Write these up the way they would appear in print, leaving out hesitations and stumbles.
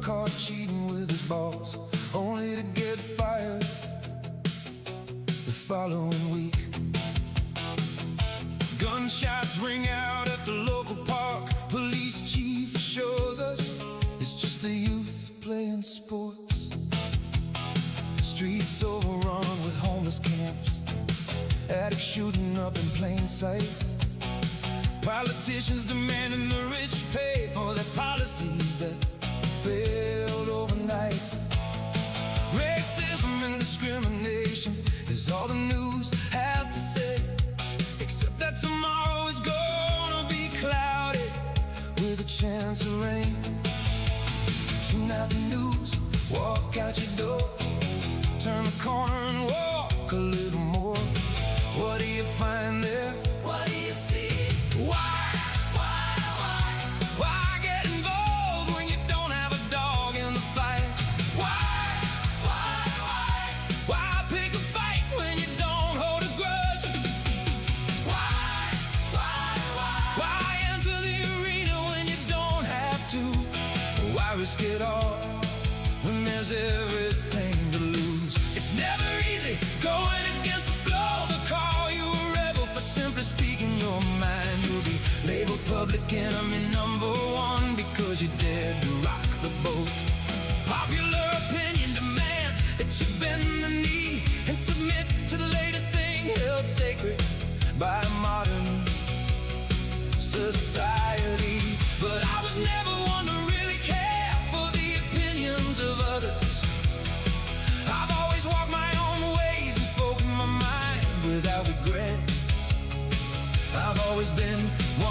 caught cheating with his boss, only to get fired the following week. Gunshots ring out at the local park. Police chief shows us it's just the youth playing sports. Streets overrun with homeless camps, addicts shooting up in plain sight, politicians demanding the rich pay for their policies that failed overnight. Racism and discrimination is all the news has to say, except that tomorrow is gonna be cloudy with a chance of rain. Tune out the news, walk out your door, turn the corner and walk a little more. What do you find there? What do you see? Why get involved when you don't have a dog in the fight? Why pick a fight when you don't hold a grudge? Why enter the arena when you don't have to? Why risk it all when there's everything to lose? It's never easy going against the flow. They call you a rebel for simply speaking your mind. You'll be labeled public enemy #1 because you dared to rock the boat. Popular opinion demands that you bend the knee and submit to the latest thing held sacred by modern society. But I was never one to really care for the opinions of others. I've always walked my own ways and spoken my mind without regret. I've always been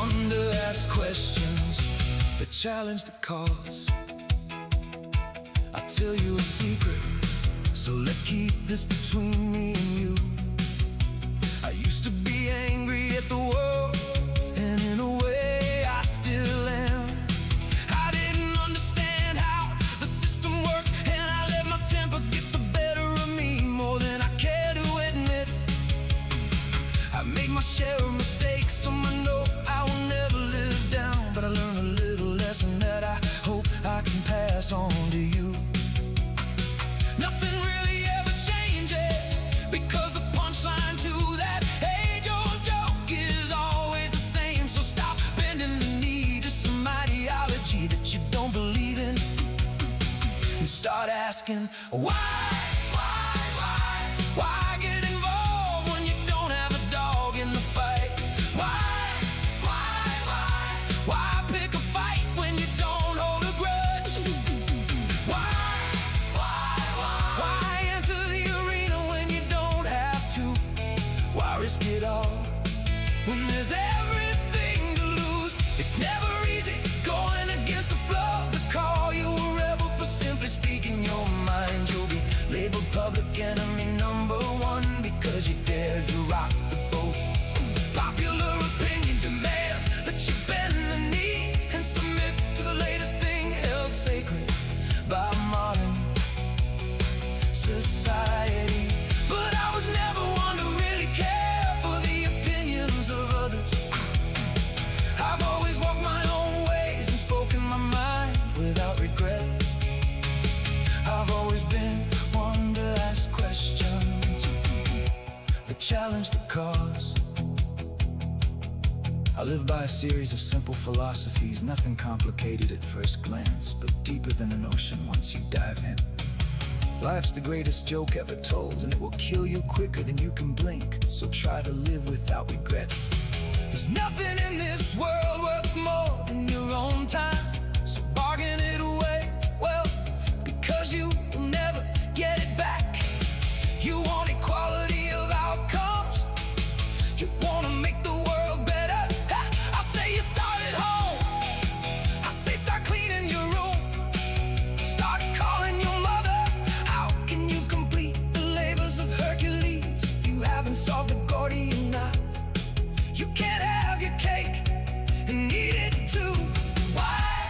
one to ask questions that challenge the cause. I'll tell you a secret, so let's keep this between me and you. I used to be angry at the world, and in a way I still am. I didn't understand how the system worked, and I let my temper get the better of me more than I care to admit. I make my share of mistakes, so I know I will never live down. But I learned a little lesson that I hope I can pass on to you. Nothing really ever changes, because the punchline to that age-old joke is always the same. So stop bending the knee to some ideology that you don't believe in, and start asking why? Why get involved when you don't have a dog in the fight? Why pick a fight when you don't hold a grudge? Why enter the arena when you don't have to? Why risk it all when there's everything to lose? It's never easy going against the flow. They call you a rebel for simply speaking your mind. You'll be labeled public enemy #1 because you dared to rock the boat. Popular opinion demands that you bend the knee and submit to the latest thing held sacred by modern society. But I was never one to really care for the opinions of others. I've always walked my own ways and spoken my mind without regret. I've always been one to ask questions that challenge the cause. I live by a series of simple philosophies, nothing complicated at first glance, but deeper than an ocean once you dive in. Life's the greatest joke ever told, and it will kill you quicker than you can blink. So try to live without regrets. There's nothing in this world worth more than your own time, so bargain it away, well, because you will never get it back. You want equality of outcomes, you want to make the world better. I say you start at home, I say start cleaning your room, start calling your mother. How can you complete the labors of Hercules if you haven't solved the Gordian knot? You can't have your cake and eat it too. Why?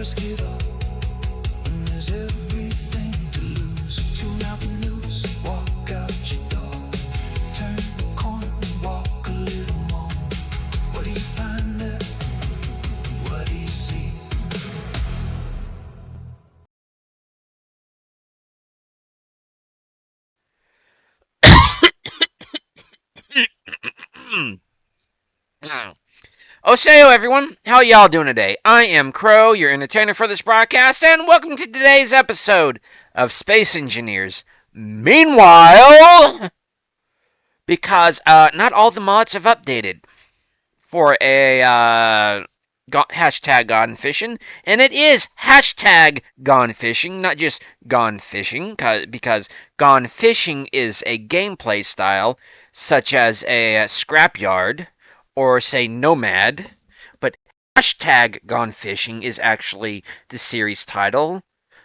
risk it all when there's everything to lose. Tune out the news, walk out your door, turn the corner, walk a little more. What do you find there? What do you see? Osayo, everyone. How y'all doing today? I am Crow, your entertainer for this broadcast, and welcome to today's episode of Space Engineers. Meanwhile, because not all the mods have updated for a hashtag gone fishing, and it is hashtag gone fishing, not just gone fishing, because gone fishing is a gameplay style such as a scrapyard or say nomad, but hashtag gone fishing is actually the series title,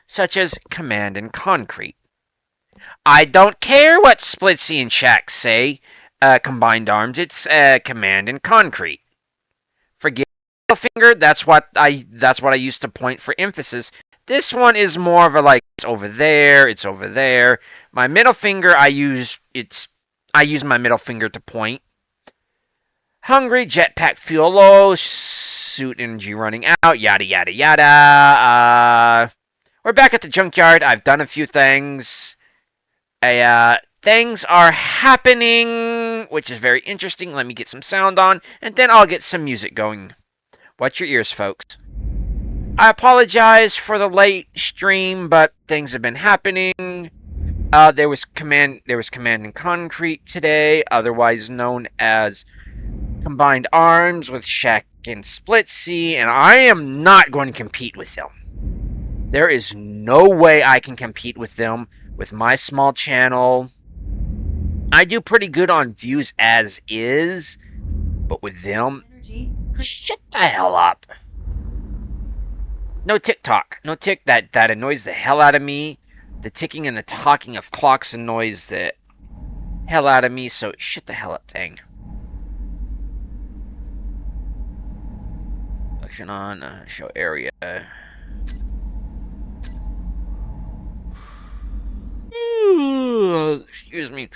such as Command and Concrete. I don't care what Splitsy and Shaq say, combined arms, it's Command and Concrete. Forget middle finger. That's what I used to point for emphasis. This one is more of a like it's over there. It's over there. My middle finger I use my middle finger to point. Hungry, jetpack fuel low, suit energy running out. Yada yada yada. We're back at the junkyard. I've done a few things. Things are happening, which is very interesting. Let me get some sound on, and then I'll get some music going. Watch your ears, folks. I apologize for the late stream, but things have been happening. There was Command and Concrete today, otherwise known as Combined Arms with Shaq and Splitsy, and I am not going to compete with them. There is no way I can compete with them with my small channel. I do pretty good on views as is, but with them, shut the hell up. No TikTok. No tick. That annoys the hell out of me. The ticking and the talking of clocks annoys the hell out of me, so shut the hell up thing. Action on, show area. Excuse me.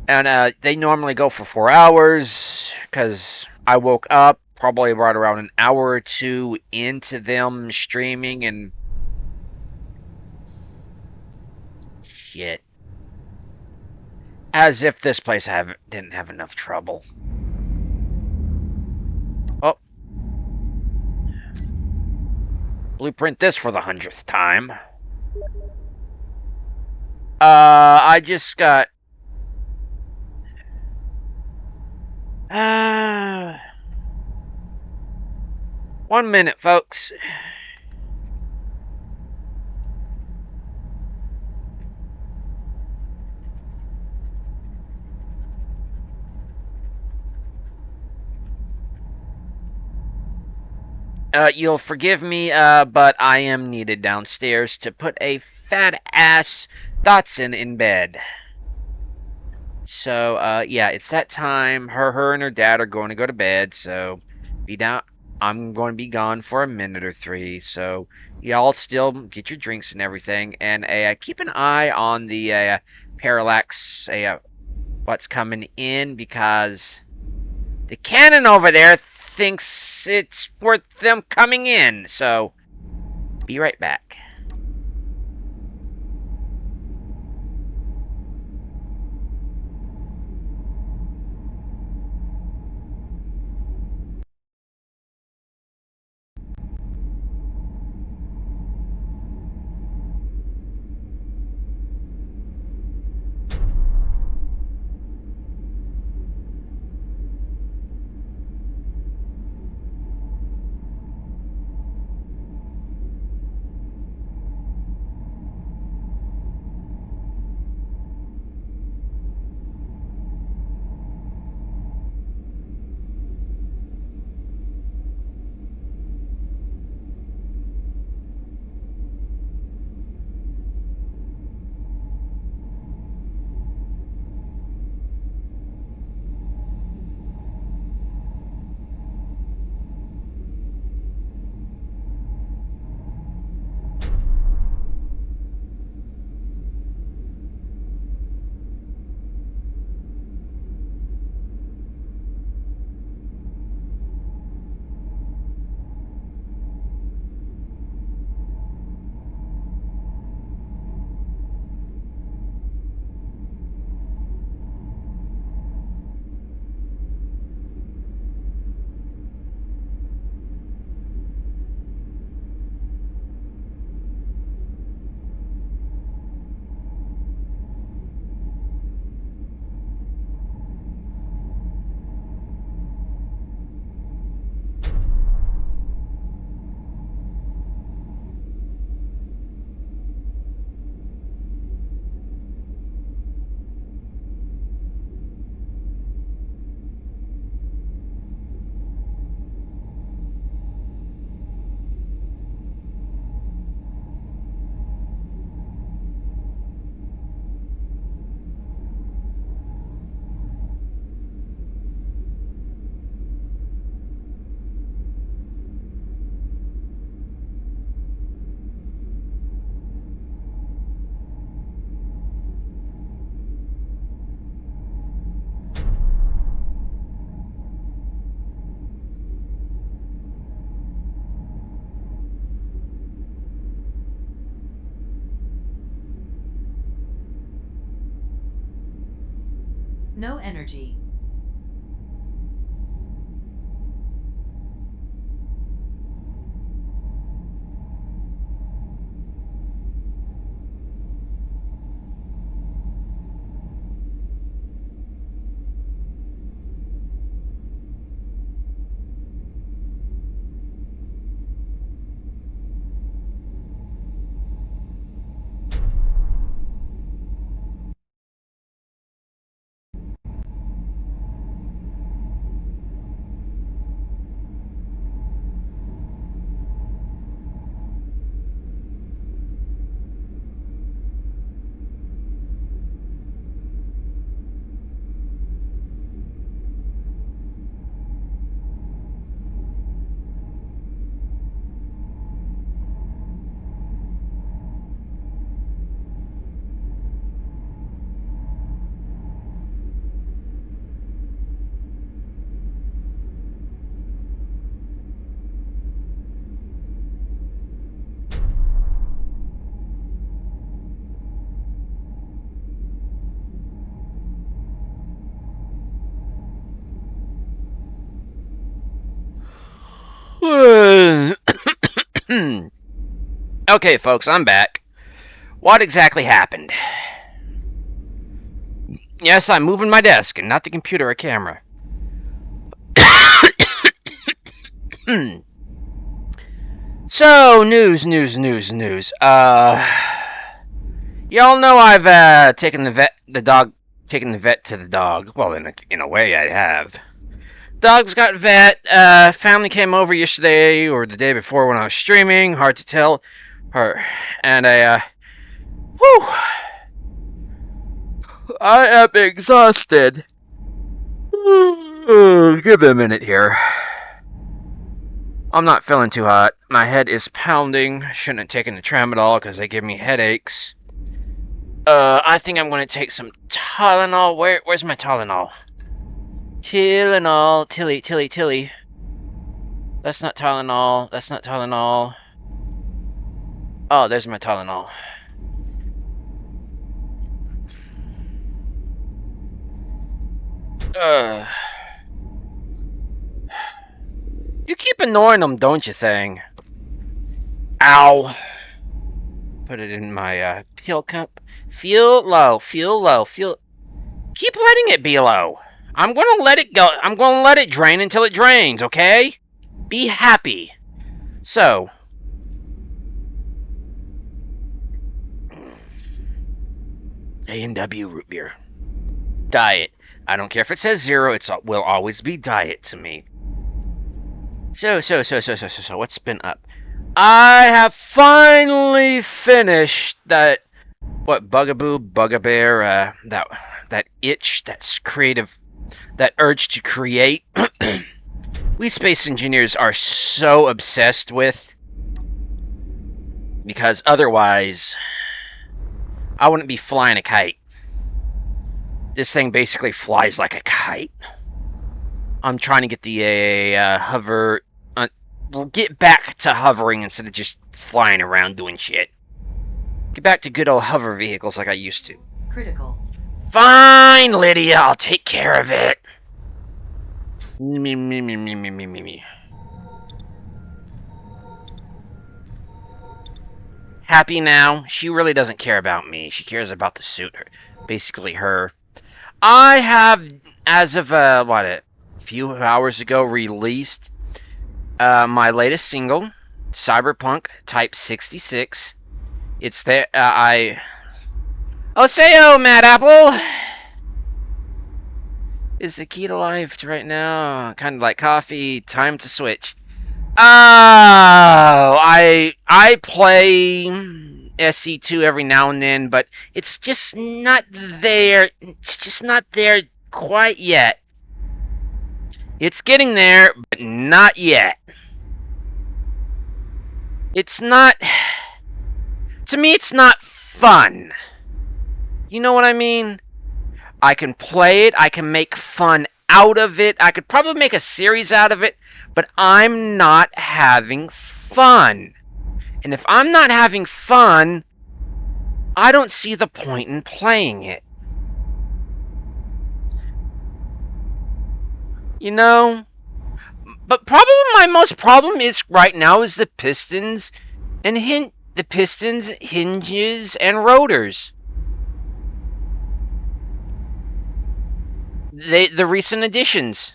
And they normally go for 4 hours, because I woke up probably right around an hour or two into them streaming, and shit. As if this place didn't have enough trouble. Oh. Blueprint this for the 100th time. I just got... 1 minute, folks. You'll forgive me, but I am needed downstairs to put a fat-ass Dotson in bed. So, yeah, it's that time. Her and her dad are going to go to bed, so be down. I'm going to be gone for a minute or 3, so y'all still get your drinks and everything, and keep an eye on the parallax, what's coming in, because the cannon over there thinks it's worth them coming in, so be right back. No energy. Okay, folks, I'm back. What exactly happened? Yes, I'm moving my desk and not the computer or camera. So, news. Y'all know I've taken the vet to the dog. Well, in a way, I have. Dog's got vet. Family came over yesterday or the day before when I was streaming. Hard to tell. And whew. I am exhausted. Give me a minute here. I'm not feeling too hot. My head is pounding. Shouldn't have taken the tramadol because they give me headaches. I think I'm going to take some Tylenol. Where's my Tylenol? Tylenol. Tilly. That's not Tylenol. Oh, there's my Tylenol. You keep annoying them, don't you, thing? Ow. Put it in my pill cup. Feel low. Keep letting it be low. I'm gonna let it go. I'm gonna let it drain until it drains, okay? Be happy. So. A&W root beer. Diet. I don't care if it says 0, it will always be diet to me. So, what's been up? I have finally finished that, bugbear, that itch, that's creative, that urge to create. We space engineers are so obsessed with, because otherwise, I wouldn't be flying a kite. This thing basically flies like a kite. I'm trying to get the hover. Get back to hovering instead of just flying around doing shit. Get back to good old hover vehicles like I used to. Critical. Fine, Lydia. I'll take care of it. Me. Happy now? She really doesn't care about me. She cares about the suit. Basically, her. I have, as of, a few hours ago, released my latest single, Cyberpunk Type 66. It's there, Oseo, Mad Apple! Is the key to life right now? Kind of like coffee, time to switch. Oh, I play SC2 every now and then, but it's just not there. It's just not there quite yet. It's getting there, but not yet. It's not... To me, it's not fun. You know what I mean? I can play it. I can make fun out of it. I could probably make a series out of it, but I'm not having fun. And if I'm not having fun, I don't see the point in playing it. You know? But probably my most problem is right now is the pistons and the pistons, hinges, and rotors. The recent additions.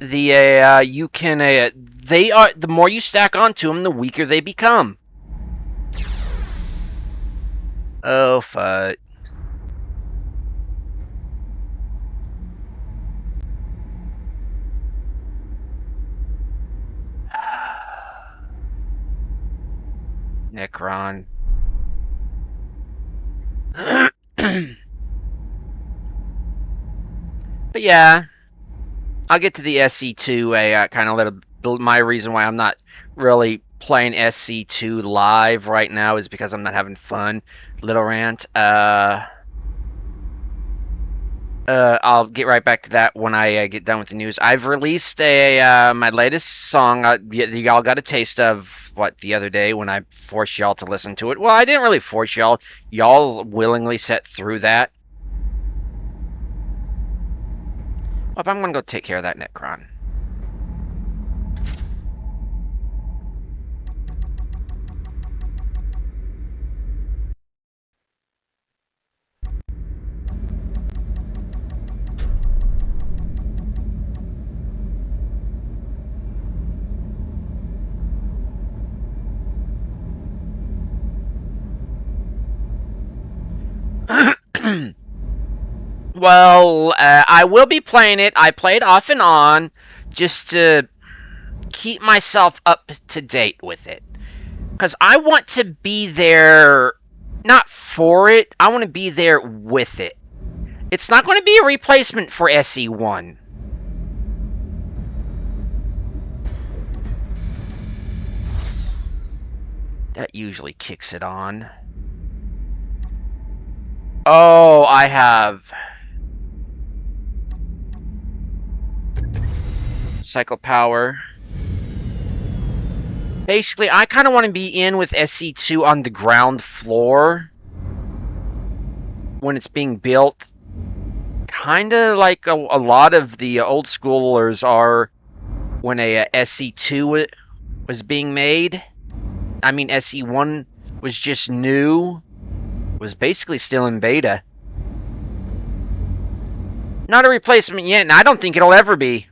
You can they are the more you stack onto them, the weaker they become. Oh fuck. Necron. But yeah, I'll get to the SC2. Kind of little my reason why I'm not really playing SC2 live right now is because I'm not having fun. Little rant. I'll get right back to that when I get done with the news. I've released my latest song. Y'all got a taste of what the other day when I forced y'all to listen to it. Well, I didn't really force y'all. Y'all willingly sat through that. Well, I'm gonna go take care of that Necron. Well, I will be playing it. I play it off and on just to keep myself up to date with it. Because I want to be there, not for it, I want to be there with it. It's not going to be a replacement for SE1. That usually kicks it on. Oh, I have cycle power. Basically, I kind of want to be in with SC2 on the ground floor when it's being built. Kind of like a lot of the old schoolers are when a SC2 was being made. I mean, SE1 was just new. Was basically still in beta. Not a replacement yet, and I don't think it'll ever be.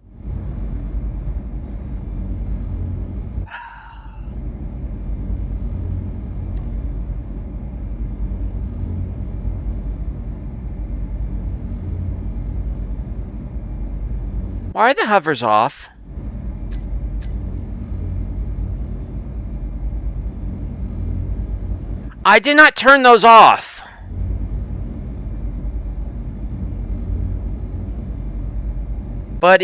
Why are the hovers off? I did not turn those off. But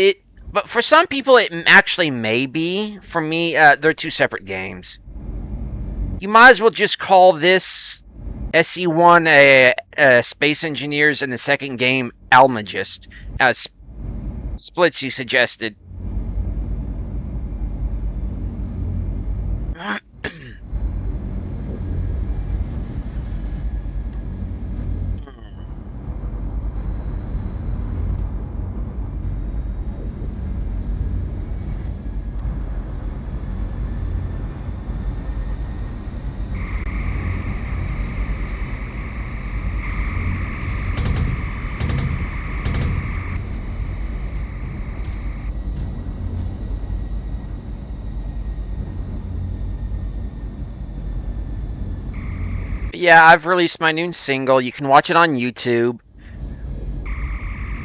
for some people it actually may be. For me, they're two separate games. You might as well just call this SE1 Space Engineers and the second game Almagist, as Splitsy suggested. Yeah, I've released my new single. You can watch it on YouTube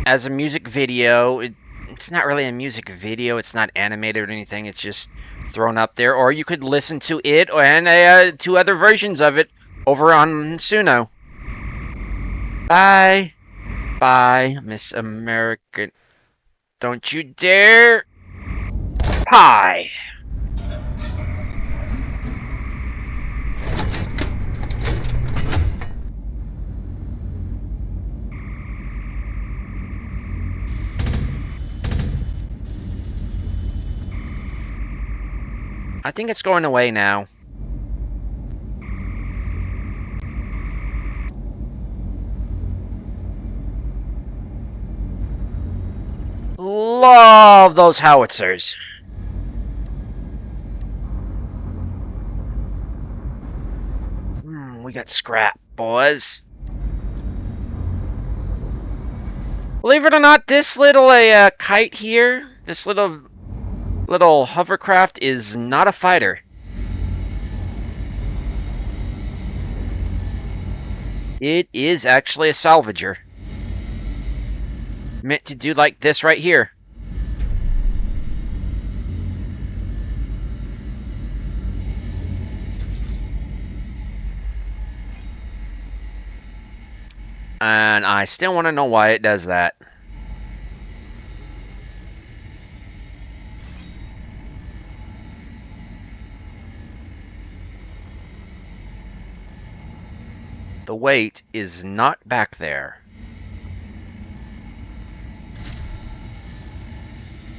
as a music video. It's not really a music video. It's not animated or anything. It's just thrown up there. Or you could listen to it and two other versions of it over on Suno. Bye. Bye, Miss American. Don't you dare. Pie. I think it's going away now. Love those howitzers. We got scrap, boys. Believe it or not, this little kite here, this little hovercraft is not a fighter. It is actually a salvager. Meant to do like this right here. And I still want to know why it does that. The weight is not back there.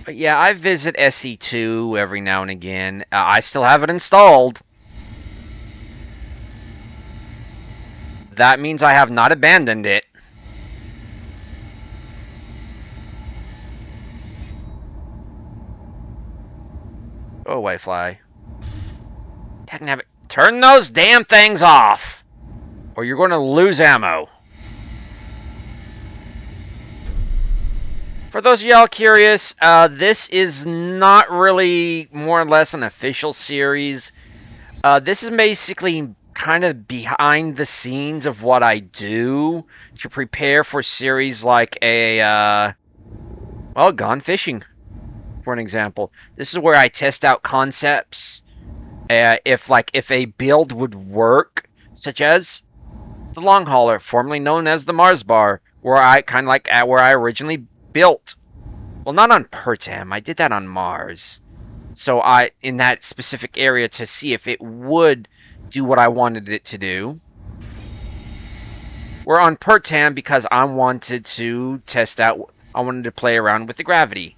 But yeah, I visit SE2 every now and again. I still have it installed. That means I have not abandoned it. Go away, fly. Turn those damn things off, or you're going to lose ammo. For those of y'all curious, this is not really more or less an official series. This is basically kind of behind the scenes of what I do to prepare for series like well, Gone Fishing, for an example. This is where I test out concepts, if a build would work, such as the Long Hauler, formerly known as the Mars Bar, where I where I originally built. Well, not on Pertam, I did that on Mars. So in that specific area to see if it would do what I wanted it to do. We're on Pertam because I wanted to test out, I wanted to play around with the gravity.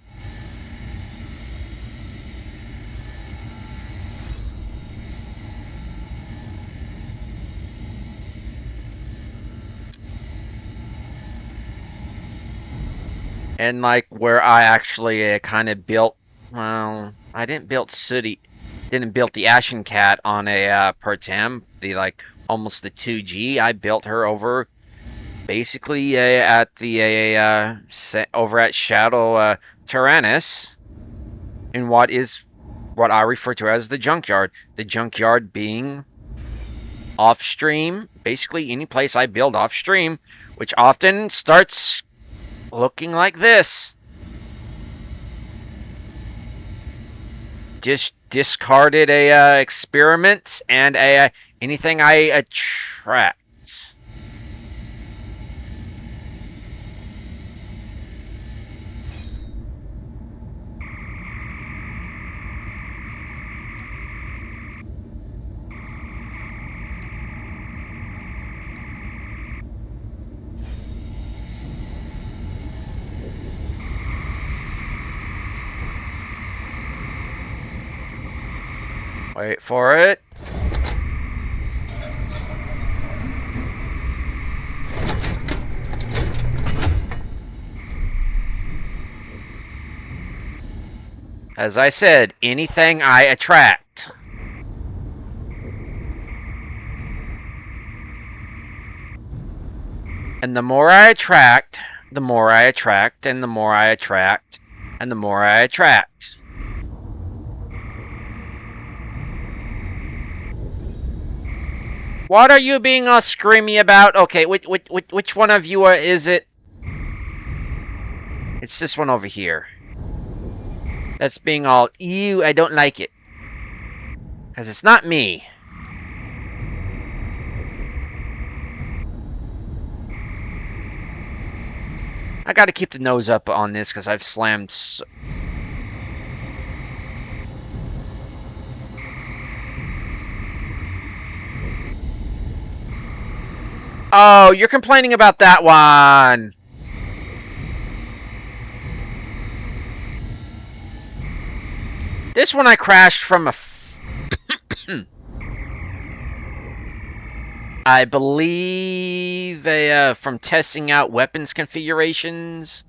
And like where I actually kind of built, well, I didn't build the Ashen Cat on a Pertam, almost the 2G. I built her over basically at the over at Shadow Tyrannus, in what I refer to as the junkyard. The junkyard being off stream, basically any place I build off stream, which often starts looking like this. Just discarded a experiment and anything I attract. Wait for it. As I said, anything I attract. And the more I attract, the more I attract, and the more I attract, and the more I attract. What are you being all screamy about? Okay, which one of you is it? It's this one over here. That's being all, ew, I don't like it. Because it's not me. I gotta keep the nose up on this because I've slammed Oh, you're complaining about that one. This one I crashed from I believe from testing out weapons configurations.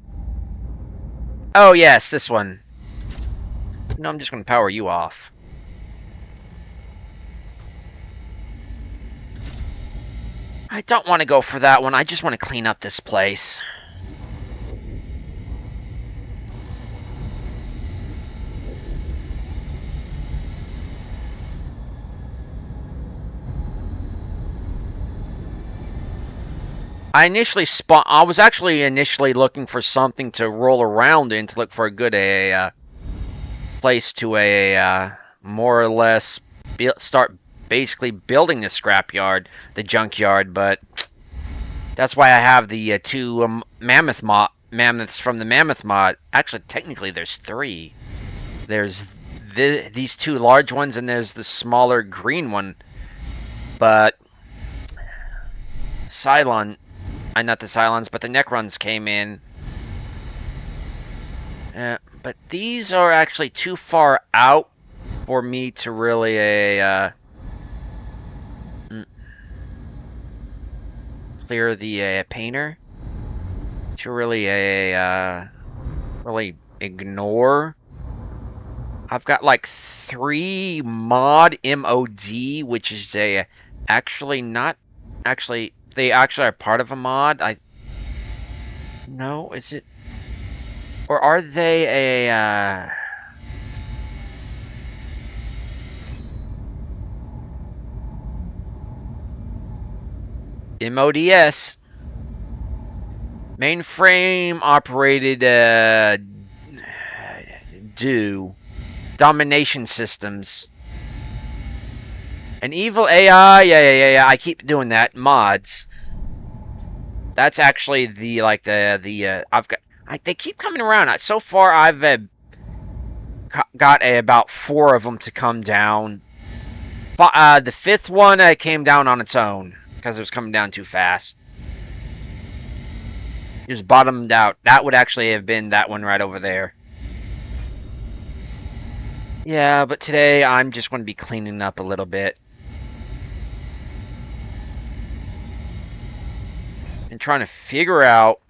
Oh, yes, this one. No, I'm just going to power you off. I don't want to go for that one. I just want to clean up this place. I was actually initially looking for something to roll around in to look for a good place to more or less start basically building the scrapyard, the junkyard, but that's why I have the two mammoths from the mammoth mod. Actually, technically, there's three. There's these two large ones, and there's the smaller green one. But not the Cylons, but the Necrons came in. But these are actually too far out for me to really clear the painter. To really really ignore. I've got like 3 mod MOD, which is actually not actually. They actually are part of a mod. No, is it? Or are they a MODS? Mainframe operated domination systems. An evil AI, yeah. I keep doing that. Mods. That's actually the I've got. They keep coming around. So far, I've got about 4 of them to come down. But the 5th one came down on its own because it was coming down too fast. It was bottomed out. That would actually have been that one right over there. Yeah, but today I'm just going to be cleaning up a little bit. And trying to figure out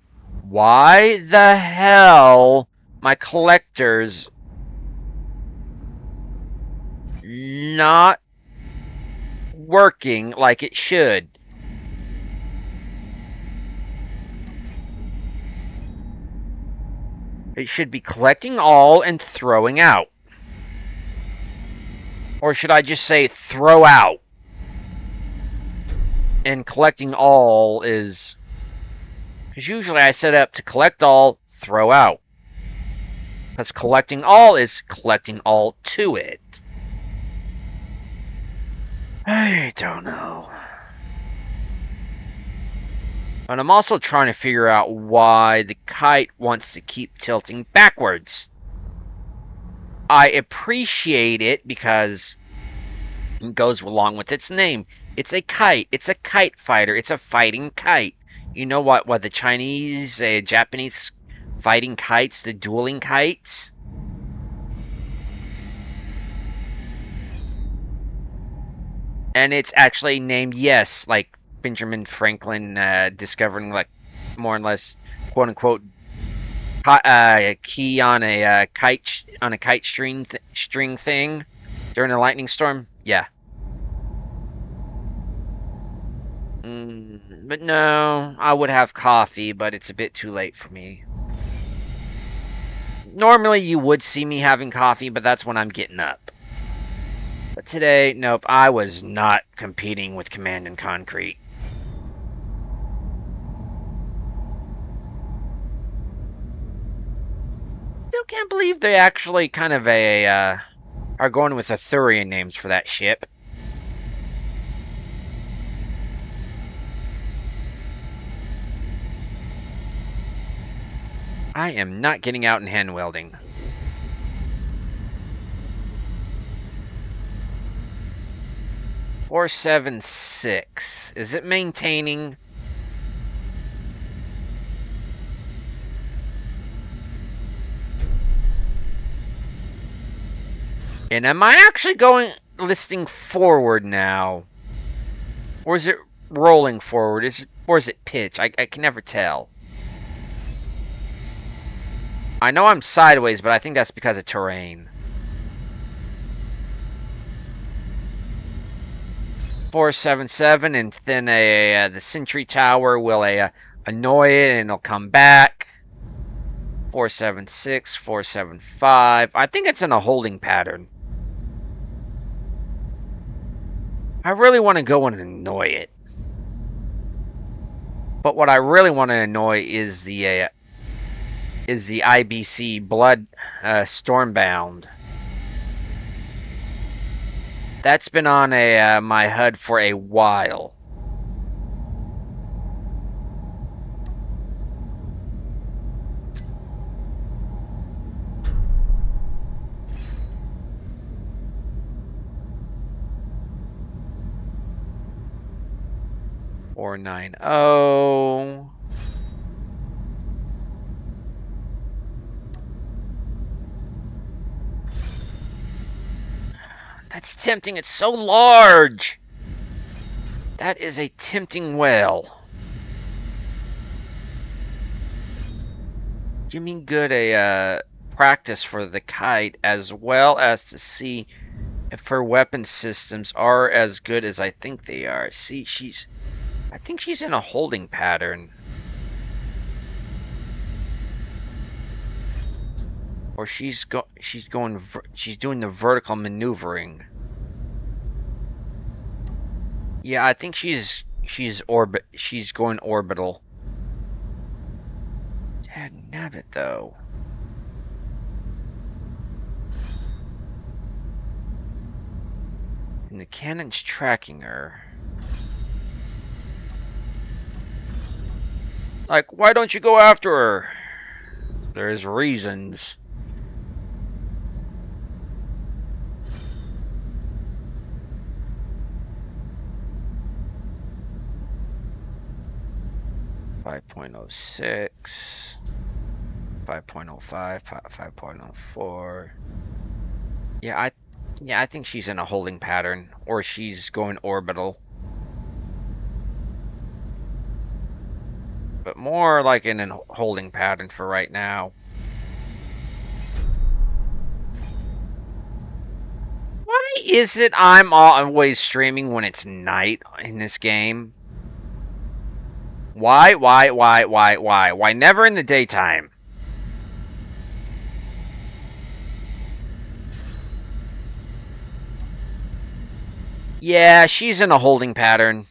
why the hell my collector's not working like it should. It should be collecting all and throwing out. Or should I just say throw out? And collecting all is... Because usually I set it up to collect all, throw out. Because collecting all is collecting all to it. I don't know. And I'm also trying to figure out why the Kyte wants to keep tilting backwards. I appreciate it because it goes along with its name. It's a kite. It's a kite fighter. It's a fighting kite. You know what the Chinese, Japanese fighting kites, the dueling kites? And it's actually named, yes, like Benjamin Franklin discovering, like, more or less, quote unquote, key on a kite string thing during a lightning storm. Yeah. But no, I would have coffee, but it's a bit too late for me. Normally you would see me having coffee, but that's when I'm getting up. But today, nope, I was not competing with Command and Concrete. Still can't believe they actually kind of are going with Arthurian names for that ship. I am not getting out and hand welding. $476. Is it maintaining? And am I actually listing forward now? Or is it rolling forward? Or is it pitch? I can never tell. I know I'm sideways, but I think that's because of terrain. 477, and then the sentry tower will annoy it and it'll come back. 476, 475. I think it's in a holding pattern. I really want to go and annoy it. But what I really want to annoy is the IBC Blood Stormbound. That's been on my HUD for a while. Or 9-0. That's tempting. It's so large. That is a tempting whale. Give me good practice for the Kyte, as well as to see if her weapon systems are as good as I think they are. See, I think she's in a holding pattern. Or she's doing the vertical maneuvering. Yeah, I think she's going orbital. Dagnabbit though. And the cannon's tracking her. Like, why don't you go after her? There's reasons. .06, 5.05, 5.04. Yeah, I think she's in a holding pattern, or she's going orbital. But more like in a holding pattern for right now. Why is it I'm always streaming when it's night in this game? Why? Why never in the daytime? Yeah, she's in a holding pattern.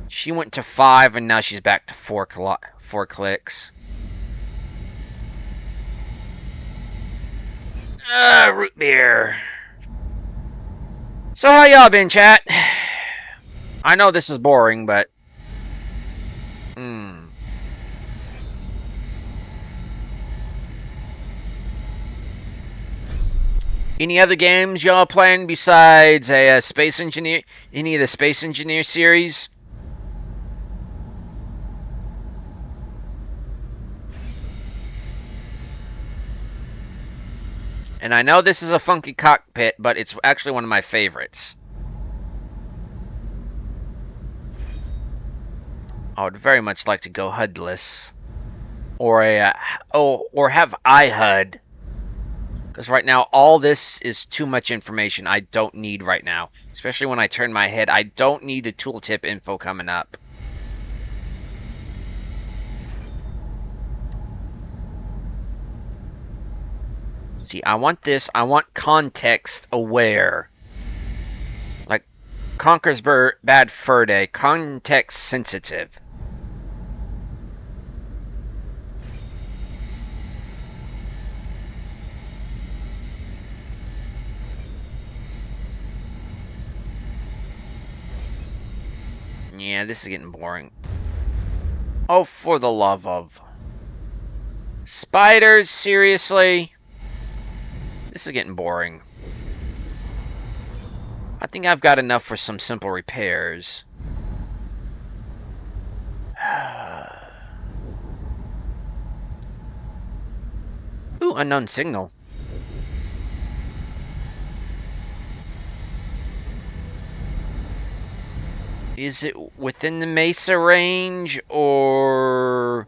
She went to 5 and now she's back to 4 clicks. Root beer. So how y'all been, chat? I know this is boring, but... Any other games y'all playing besides a Space Engineer? Any of the Space Engineer series? And I know this is a funky cockpit, but it's actually one of my favorites. I would very much like to go HUDless, or have iHUD, because right now all this is too much information I don't need right now. Especially when I turn my head, I don't need the tooltip info coming up. See, I want context aware. Like Conker's Bad Fur Day, context sensitive. Yeah, this is getting boring. Oh, for the love of... Spiders, seriously? This is getting boring. I think I've got enough for some simple repairs. Ooh, unknown signal. Is it within the Mesa range, or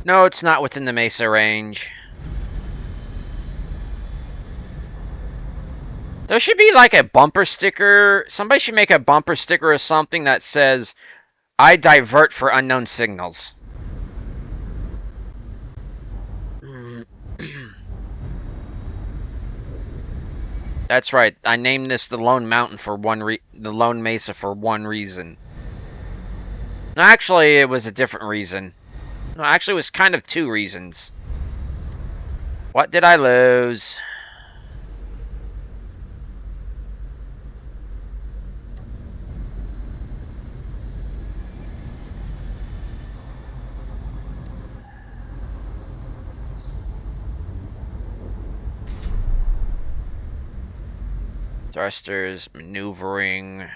No, it's not within the Mesa range. There should be like a bumper sticker. Somebody should make a bumper sticker or something that says, I divert for unknown signals. That's right. I named this the Lone Mountain for the Lone Mesa for one reason. Actually, it was a different reason. No, actually, it was kind of two reasons. What did I lose? Thrusters, maneuvering.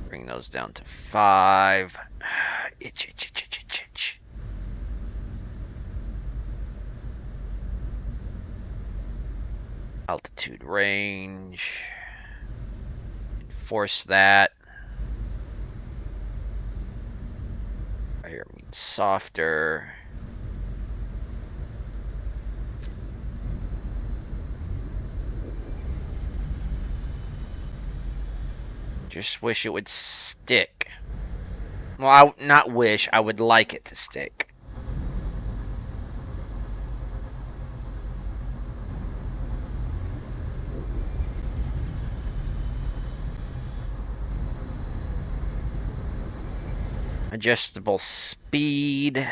Bring those down to 5. Itch, itch, itch, itch, itch, itch. Altitude range. Enforce that. Right here means softer. Just wish it would stick. Well, not wish, I would like it to stick. Adjustable speed.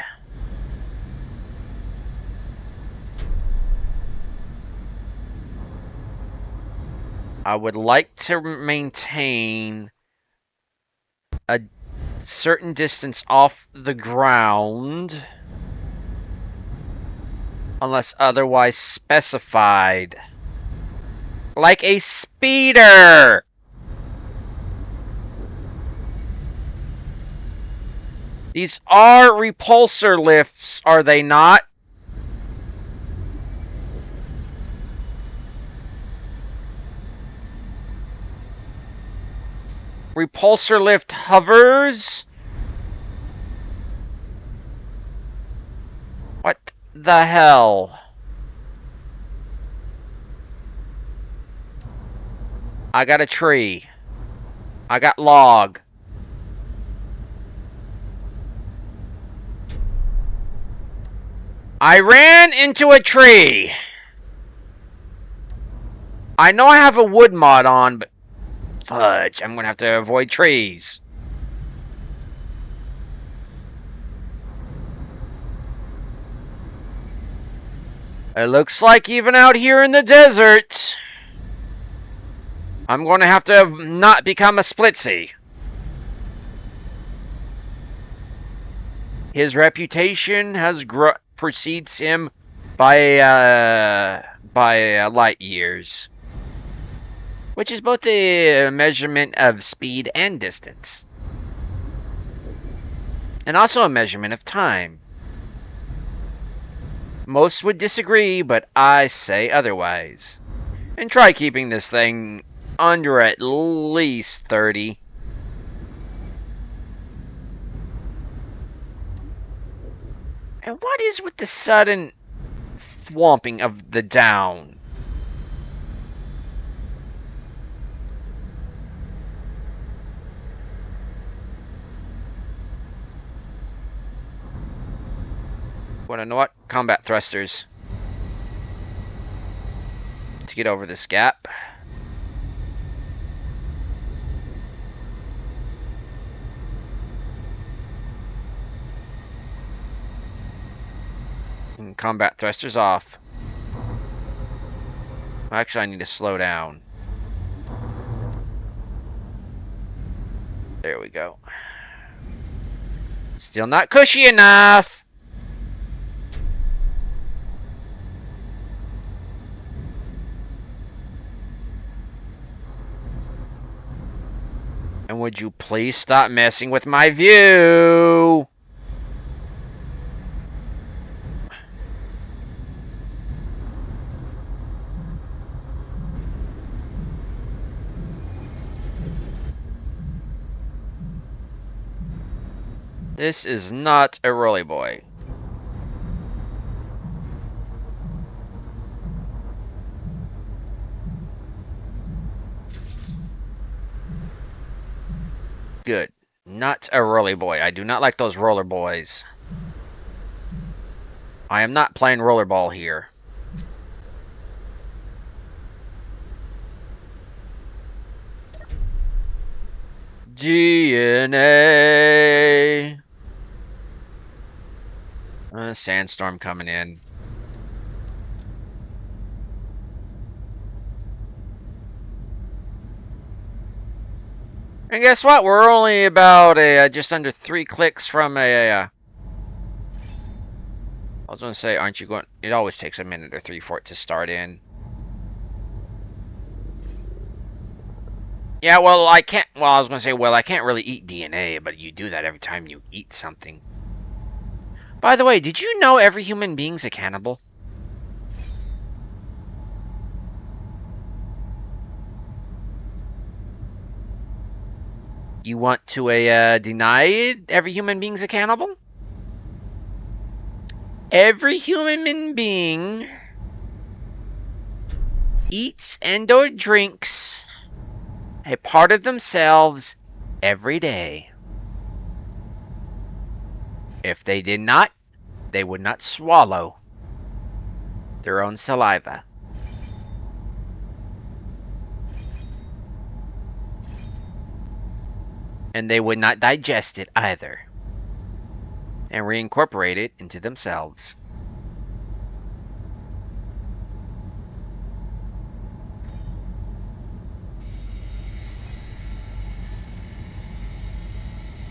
I would like to maintain a certain distance off the ground unless otherwise specified. Like a speeder! These are repulsor lifts, are they not? Repulsor lift hovers? What the hell? I got a tree. I got log. I ran into a tree. I know I have a wood mod on, but fudge, I'm gonna have to avoid trees. It looks like even out here in the desert, I'm gonna have to not become a splitsy. His reputation has precedes him by light years, which is both a measurement of speed and distance, and also a measurement of time. Most would disagree, but I say otherwise. And try keeping this thing under at least 30. And what is with the sudden thwomping of the down? Wanna know what? Combat thrusters. To get over this gap. And combat thrusters off. Actually, I need to slow down. There we go. Still not cushy enough. And would you please stop messing with my view? This is not a rolly boy. Good. Not a roller boy. I do not like those roller boys. I am not playing rollerball here. DNA. Sandstorm coming in. And guess what? We're only about just under 3 clicks from I was going to say, aren't you going... It always takes a minute or 3 for it to start in. Yeah, well, I can't... Well, I was going to say, well, I can't really eat DNA, but you do that every time you eat something. By the way, did you know every human being's a cannibal? You want to deny it? Every human being's a cannibal? Every human being eats and or drinks a part of themselves every day. If they did not, they would not swallow their own saliva. And they would not digest it either and reincorporate it into themselves.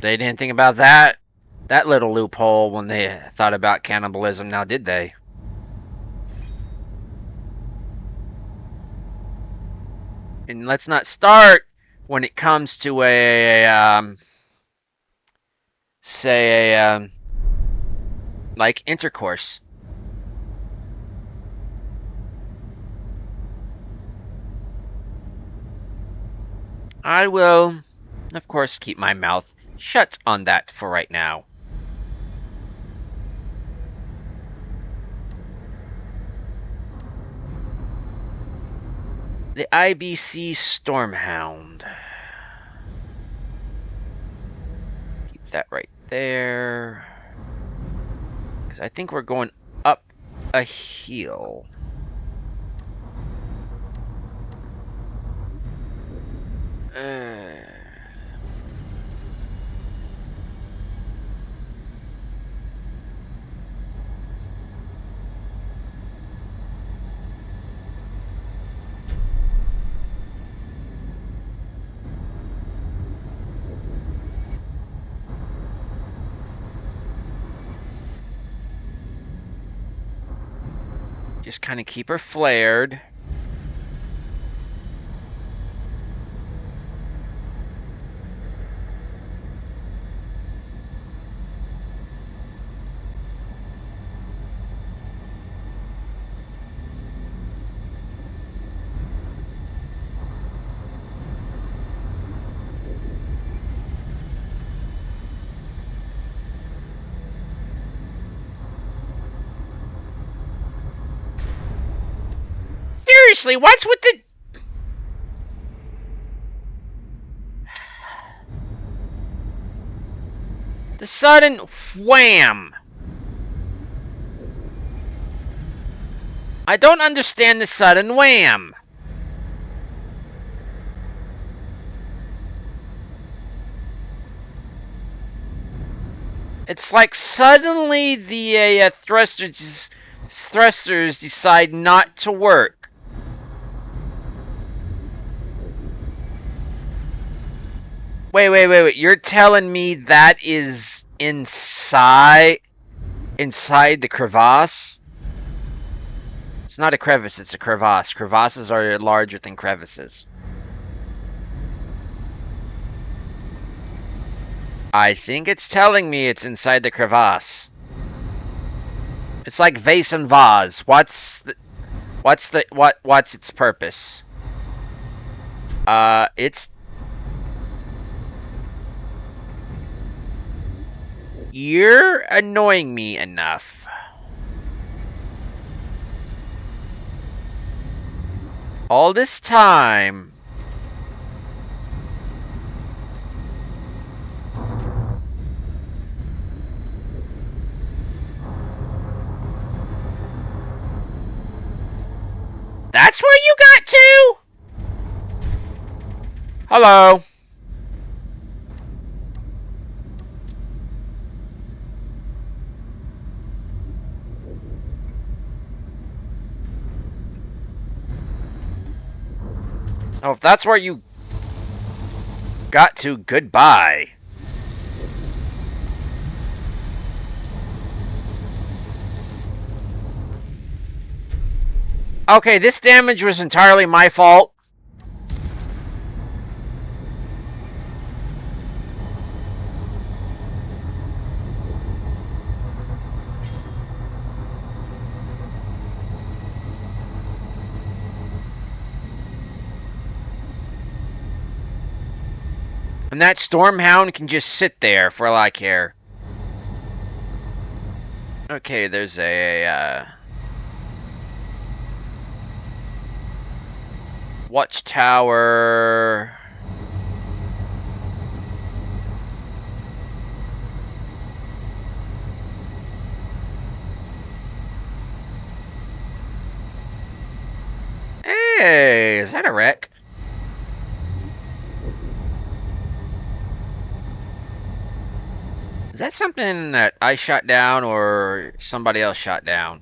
They didn't think about that little loophole when they thought about cannibalism, now did they? And let's not start when it comes to like intercourse. I will, of course, keep my mouth shut on that for right now. The IBC Stormhound. Keep that right there. Because I think we're going up a hill. Just kind of keep her flared. Seriously, what's with the sudden wham? I don't understand the sudden wham. It's like suddenly the thrusters decide not to work. Wait. You're telling me that is inside the crevasse? It's not a crevice, it's a crevasse. Crevasses are larger than crevices. I think it's telling me it's inside the crevasse. It's like vase and vase. What's its purpose? It's... You're annoying me enough. All this time. That's where you got to? Hello. Oh, if that's where you got to, goodbye. Okay, this damage was entirely my fault. And that Stormhound can just sit there for all I care. Okay, there's a watchtower. Hey, is that a wreck? Is that something that I shot down or somebody else shot down?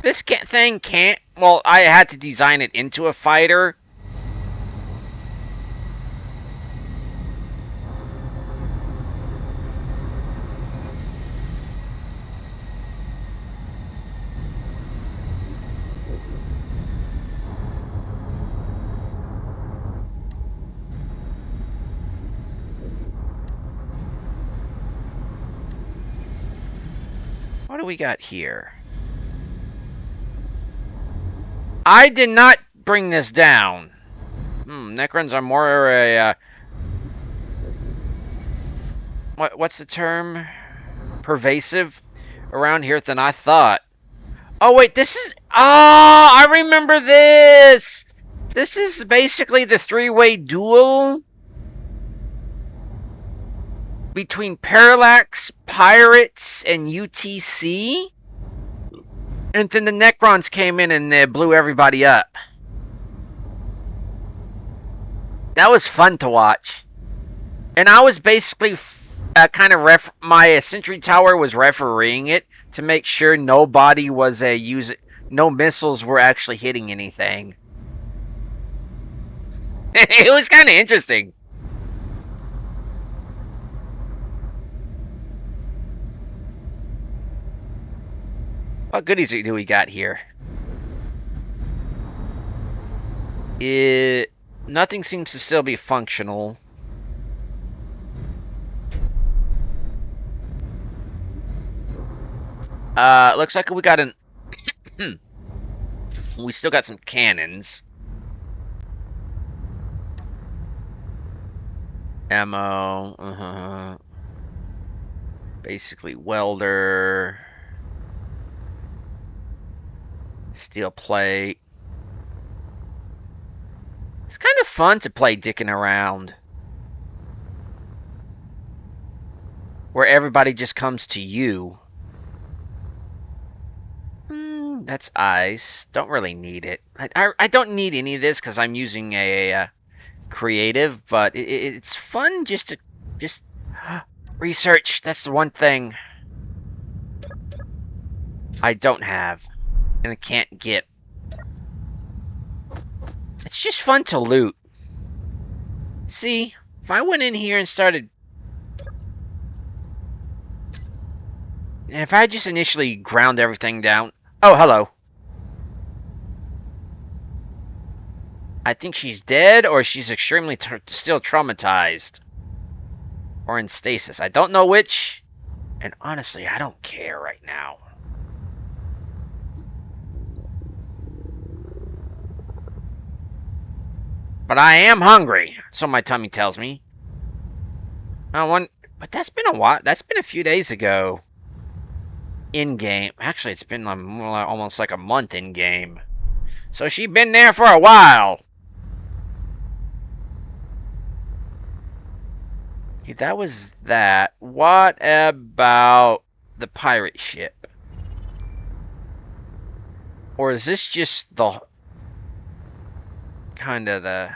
This thing can't... Well, I had to design it into a fighter. What do we got here? I did not bring this down. Necrons are more a... what's the term? Pervasive around here than I thought. Oh, wait, this is... Oh, I remember this! This is basically the three-way duel between Parallax, Pirates, and UTC. And then the Necrons came in and blew everybody up. That was fun to watch. And I was basically kind of my Sentry Tower was refereeing it to make sure nobody was no missiles were actually hitting anything. It was kind of interesting. What goodies do we got here? Nothing seems to still be functional. Looks like we got an... we still got some cannons. Ammo. Basically welder. Steel plate. It's kind of fun to play dicking around. Where everybody just comes to you. That's ice. Don't really need it. I don't need any of this because I'm using a creative, but it's fun just to research. That's the one thing I don't have and I can't get. It's just fun to loot. See, if I went in here and started... If I just initially ground everything down... Oh, hello. I think she's dead, or she's extremely still traumatized. Or in stasis. I don't know which. And honestly, I don't care right now. But I am hungry, so my tummy tells me. But that's been a while. That's been a few days ago. In-game. Actually, it's been almost like a month in-game. So she's been there for a while. Okay, that was that. What about the pirate ship? Or is this just the... kind of the...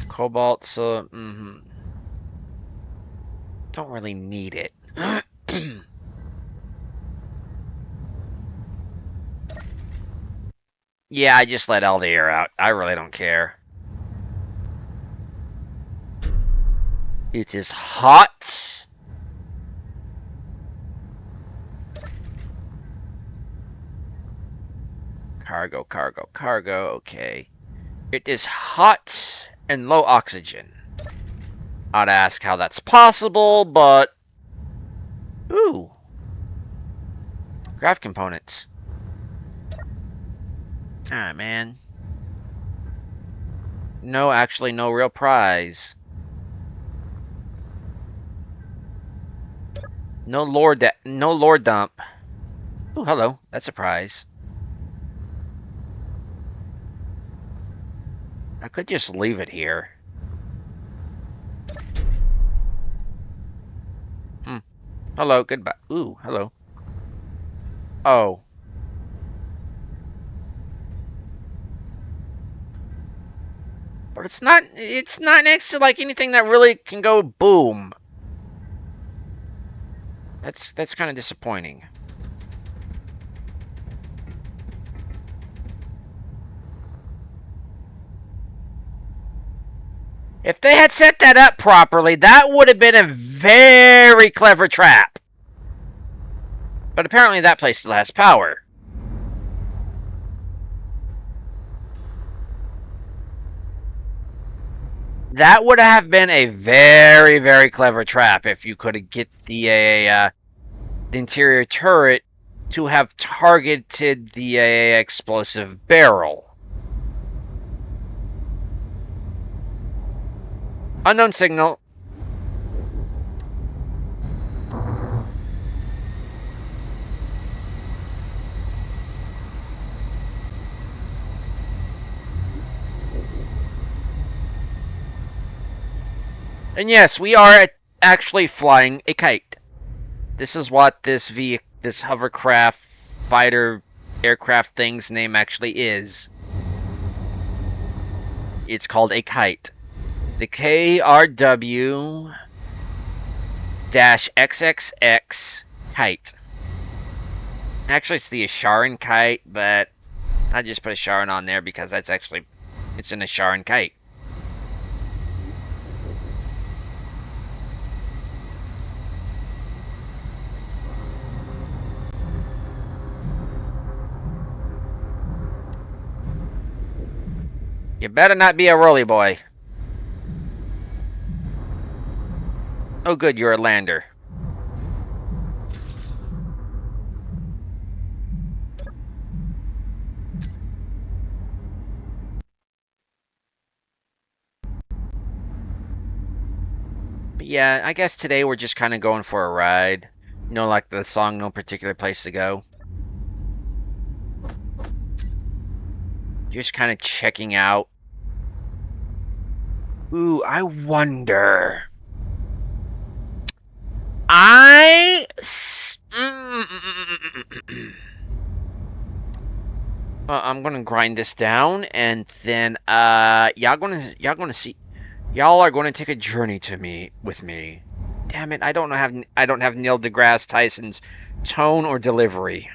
Cobalt, so... Don't really need it. Yeah, I just let all the air out. I really don't care. It is hot. Cargo, cargo, cargo. Okay. It is hot and low oxygen. I'd ask how that's possible, but... Ooh. Graph components. Ah, man. No, actually, no real prize. No lore dump. Oh, hello. That's a prize. I could just leave it here. Hello, goodbye. Ooh, hello. Oh. But it's not next to like anything that really can go boom. That's kind of disappointing. If they had set that up properly, that would have been a very clever trap. But apparently that place still has power. That would have been a very, very clever trap if you could get the interior turret to have targeted the explosive barrel. Unknown signal. And yes, we are actually flying a kite. This is what this hovercraft fighter aircraft thing's name actually is. It's called a kite. The KRW-XXX Kyte. Actually, it's the Asharan Kyte, but I just put Asharan on there because it's an Asharan Kyte. You better not be a rolly boy. Oh good, you're a lander. But yeah, I guess today we're just kind of going for a ride. You know, like the song No Particular Place to Go. Just kind of checking out. Ooh, I wonder... I'm gonna grind this down, and then y'all are gonna take a journey with me. Damn it, I don't have Neil deGrasse Tyson's tone or delivery.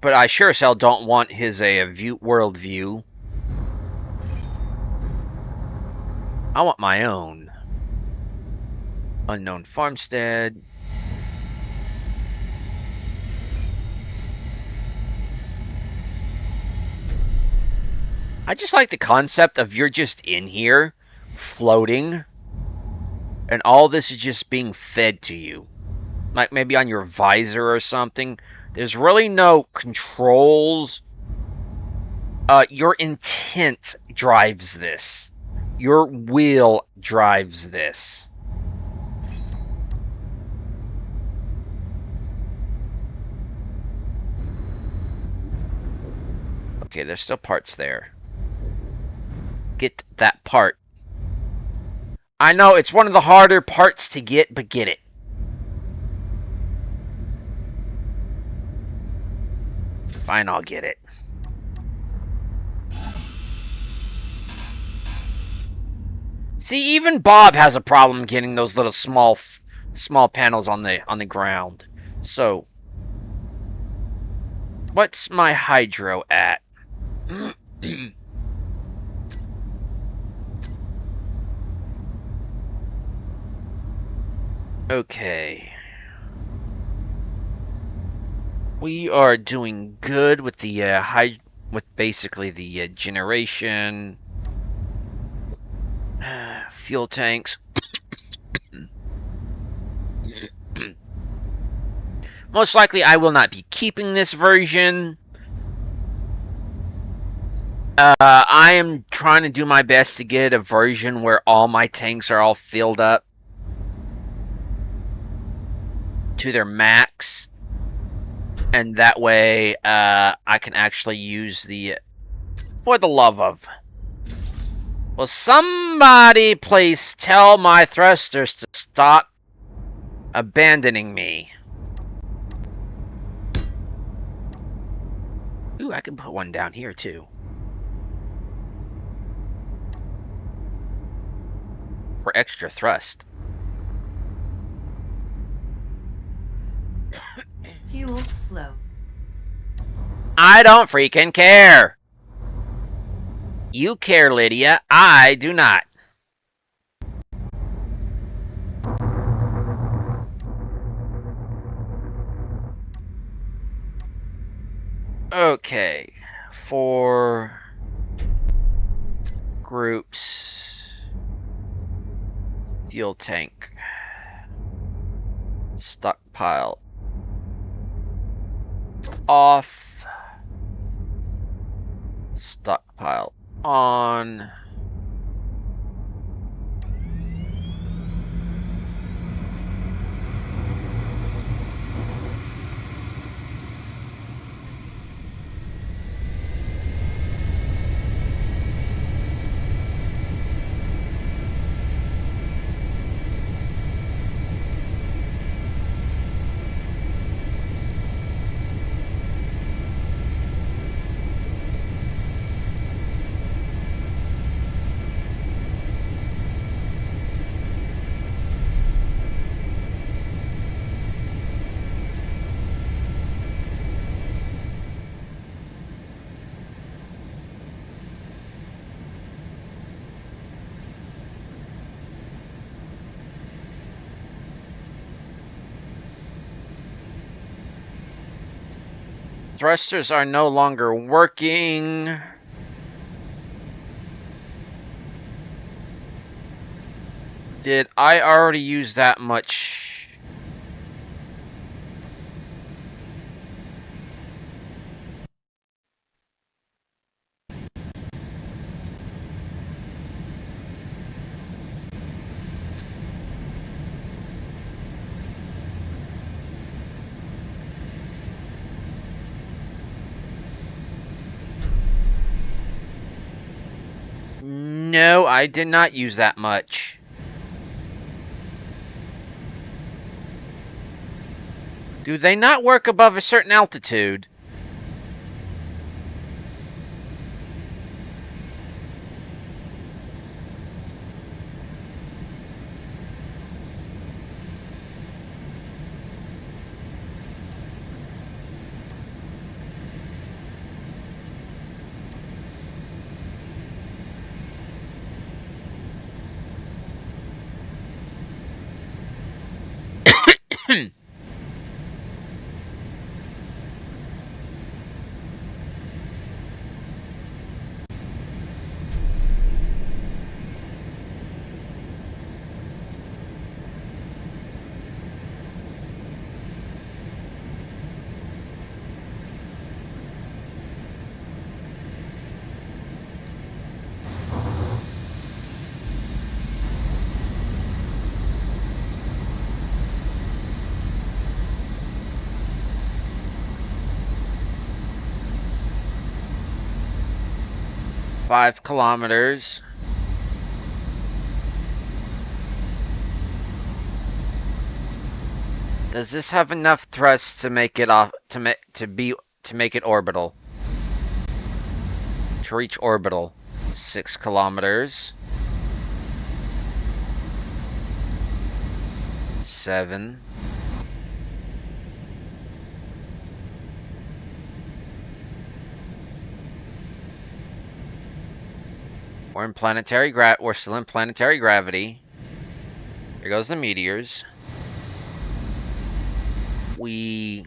But I sure as hell don't want his world view. I want my own. Unknown farmstead. I just like the concept of you're just in here, floating, and all this is just being fed to you. Like maybe on your visor or something. There's really no controls. Your intent drives this. Your will drives this. Okay, there's still parts there. Get that part. I know it's one of the harder parts to get, but get it. Fine, I'll get it. See, even Bob has a problem getting those little small panels on the ground. So, what's my hydro at? Okay. We are doing good with the with basically the generation, fuel tanks. Most likely, I will not be keeping this version. I am trying to do my best to get a version where all my tanks are all filled up to their max, and that way I can actually use the for the love of. Will somebody please tell my thrusters to stop abandoning me? Ooh, I can put one down here too. For extra thrust. Fuel low. I don't freaking care. You care, Lydia. I do not. Okay. For groups. Fuel tank. Stockpile. Off. Stockpile on. Thrusters are no longer working. Did I already use that much? No, I did not use that much. Do they not work above a certain altitude? 5 kilometers. Does this have enough thrust to make it off to make it orbital? To reach orbital, 6 kilometers. 7. We're still in planetary gravity. Here goes the meteors. We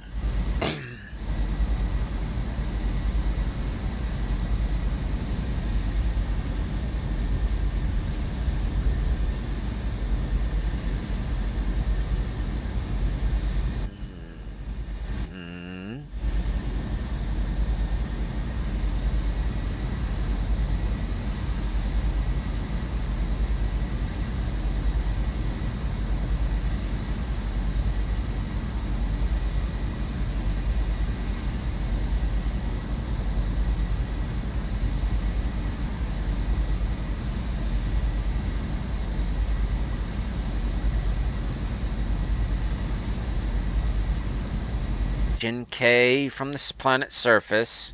Gen K from this planet's surface.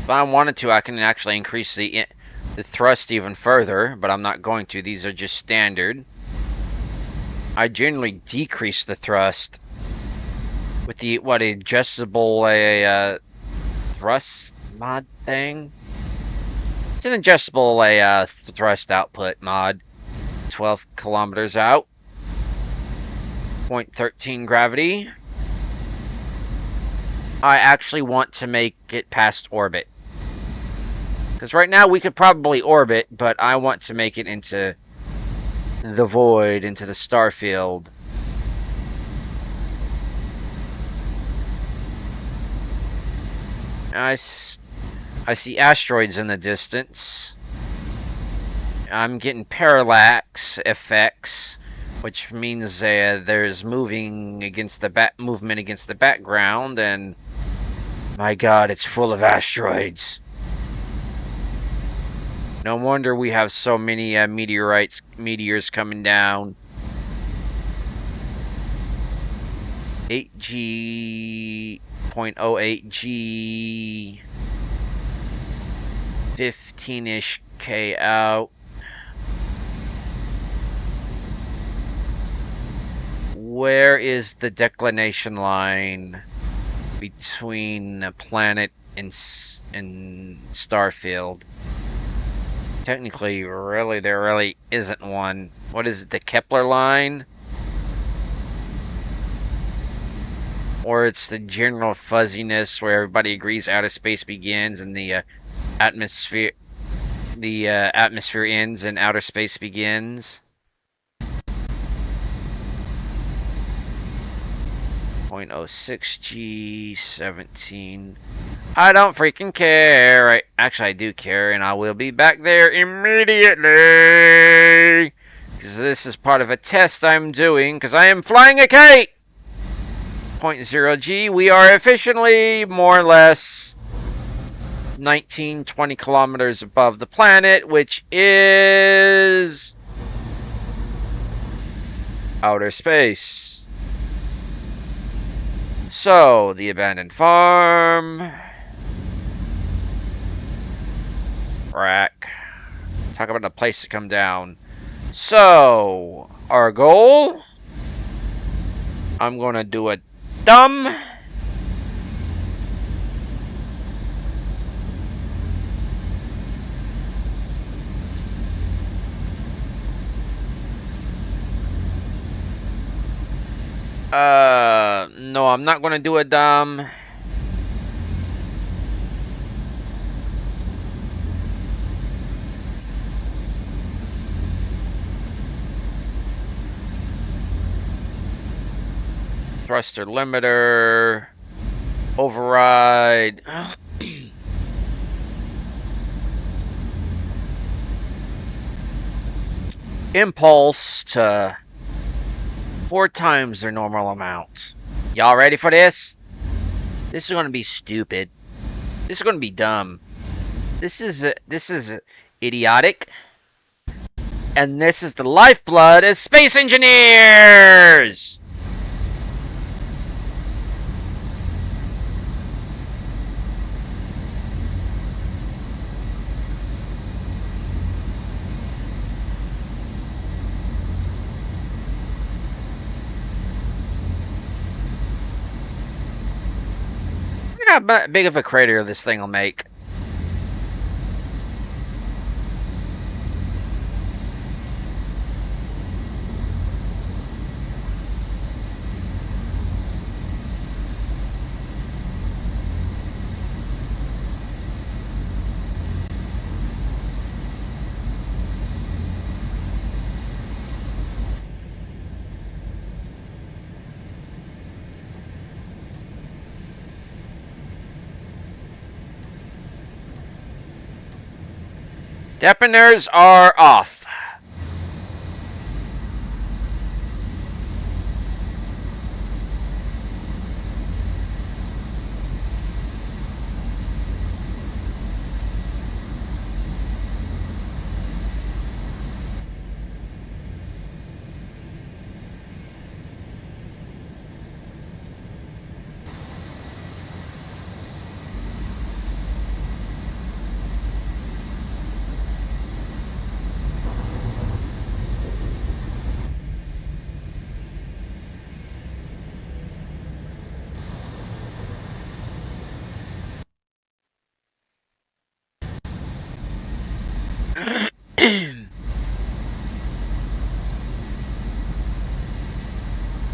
If I wanted to, I can actually increase the thrust even further, but I'm not going to. These are just standard. I generally decrease the thrust with the adjustable thrust mod thing. It's an adjustable thrust output mod. 12 kilometers out. 0.13 gravity. I actually want to make it past orbit. Because right now we could probably orbit, but I want to make it into the void, into the star field. I see asteroids in the distance. I'm getting parallax effects, which means there's movement against the background, and my God, it's full of asteroids. No wonder we have so many meteors coming down. 8G, 0.08G, 15-ish K out. Where is the declination line between a planet and starfield? Technically, there really isn't one. What is it, the Kepler line? Or it's the general fuzziness where everybody agrees outer space begins and the atmosphere ends and outer space begins. 0.06G, 17. I don't freaking care. Actually, I do care, and I will be back there immediately. Because this is part of a test I'm doing, because I am flying a kite. 0.0G, we are efficiently more or less 19-20 kilometers above the planet, which is outer space. So, the abandoned farm. Rack. Talk about a place to come down. So, our goal. I'm going to do a dumb. No, I'm not going to do a dumb. Thruster limiter. Override. impulse to 4 times their normal amount. Y'all ready for this? This is going to be stupid. This is going to be dumb. This is idiotic. And this is the lifeblood of space engineers! Look how big of a crater this thing will make. Deafeners are off.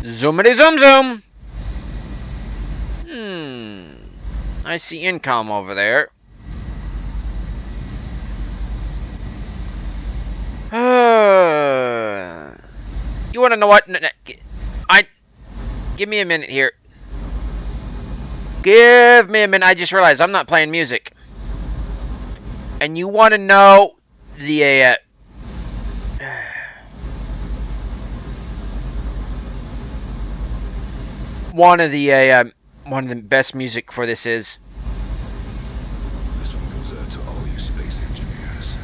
Zoomity zoom zoom. I see income over there. You want to know what? Give me a minute here. Give me a minute. I just realized I'm not playing music. And you want to know the one of the best music for this is. This one goes out to all you space engineers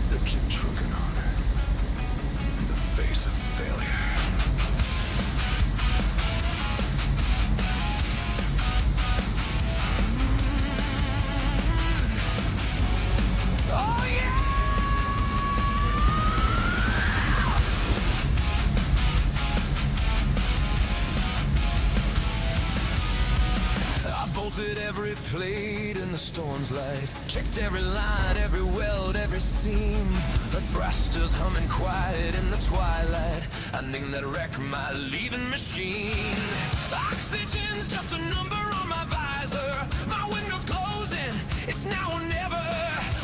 that keep trucking on in the face of failure. Oh yeah! Bolted every plate in the storm's light. Checked every line, every weld, every seam. The thrusters humming quiet in the twilight. I knew that wreck my leaving machine. Oxygen's just a number on my visor. My window's closing, it's now or never.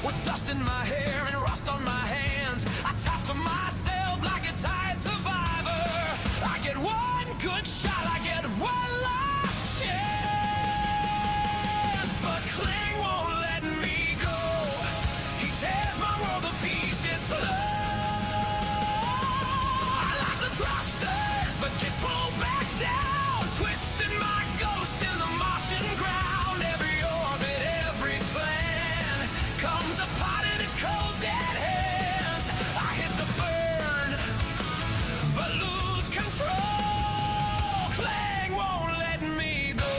With dust in my hair and rust on my hands, I talk to myself like a tired survivor. I get one good shot, I get one last chance. But Kling won't let me go. He tears my world to pieces slow. I like the thrusters, but get pulled back down. Twisting my ghost in the Martian ground. Every orbit, every plan comes apart in its cold dead hands. I hit the burn, but lose control. Kling won't let me go.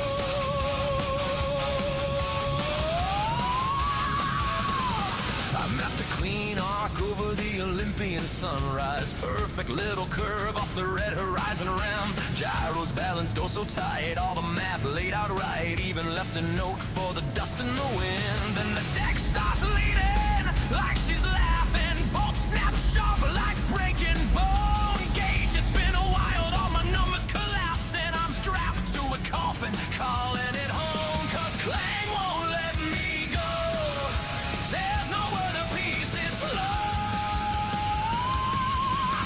I'm after clean arc over the Olympian sunrise. Perfect little curve off the red horizon rim. Gyros balanced oh so tight. All the math laid out right. Even left a note for the dust in the wind. Then the deck starts leading like she's laughing. Bolts snap sharp like breaking bone. Gauges spin wild. All my numbers collapsing. I'm strapped to a coffin, calling it home. 'Cause Klang won't let me go. There's nowhere to pieces slow.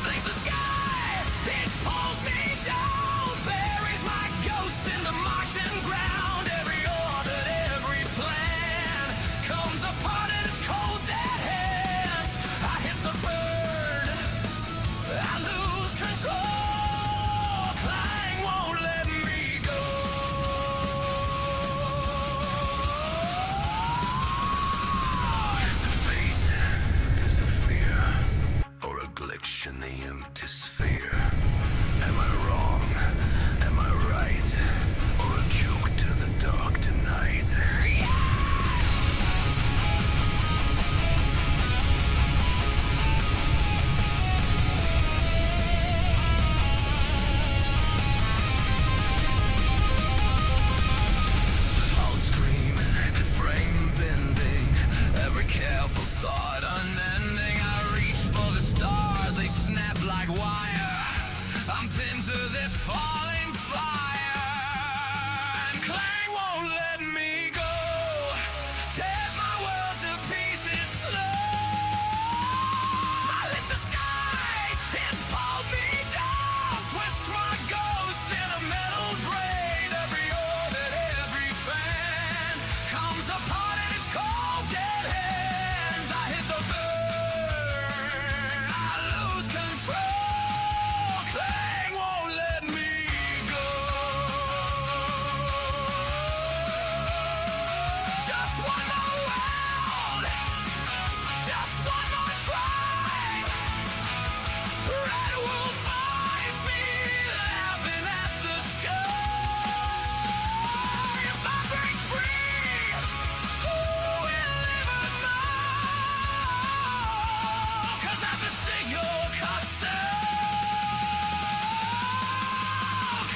Thanks the sky, it pulls me down. Buries my ghost in the Martian ground. Every orbit, every plan comes apart in its cold dead hands. I hit the burn, to sphere. Am I wrong? Am I right? Or a joke to the dark tonight? I'll scream, frame bending, every careful thought unending. I reach for the stars, they snap like wire. I'm pinned to this falling fire, and clang won't let me go. Tears my world to pieces slow. I lit the sky, it pulled me down. Twist my ghost in a metal braid. Every orbit, every fan comes apart in its cold dead hands. I hit the burn, I lose control. Clang won't let me go. Just one more round, just one more try. Red wolf finds me laughing at the sky. If I break free, who will ever know? 'Cause I have to sing your castle.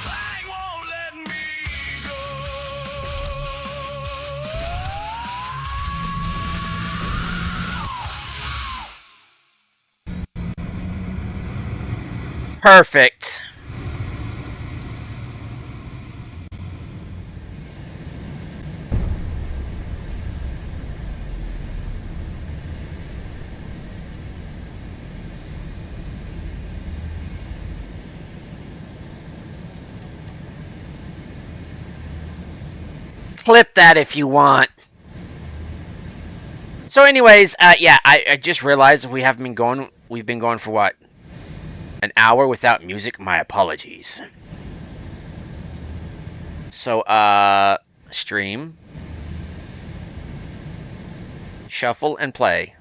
Clang won't let me go. Perfect. Clip that if you want. So anyways, yeah, I just realized we've been going for what? An hour without music? My apologies. So, stream. Shuffle and play.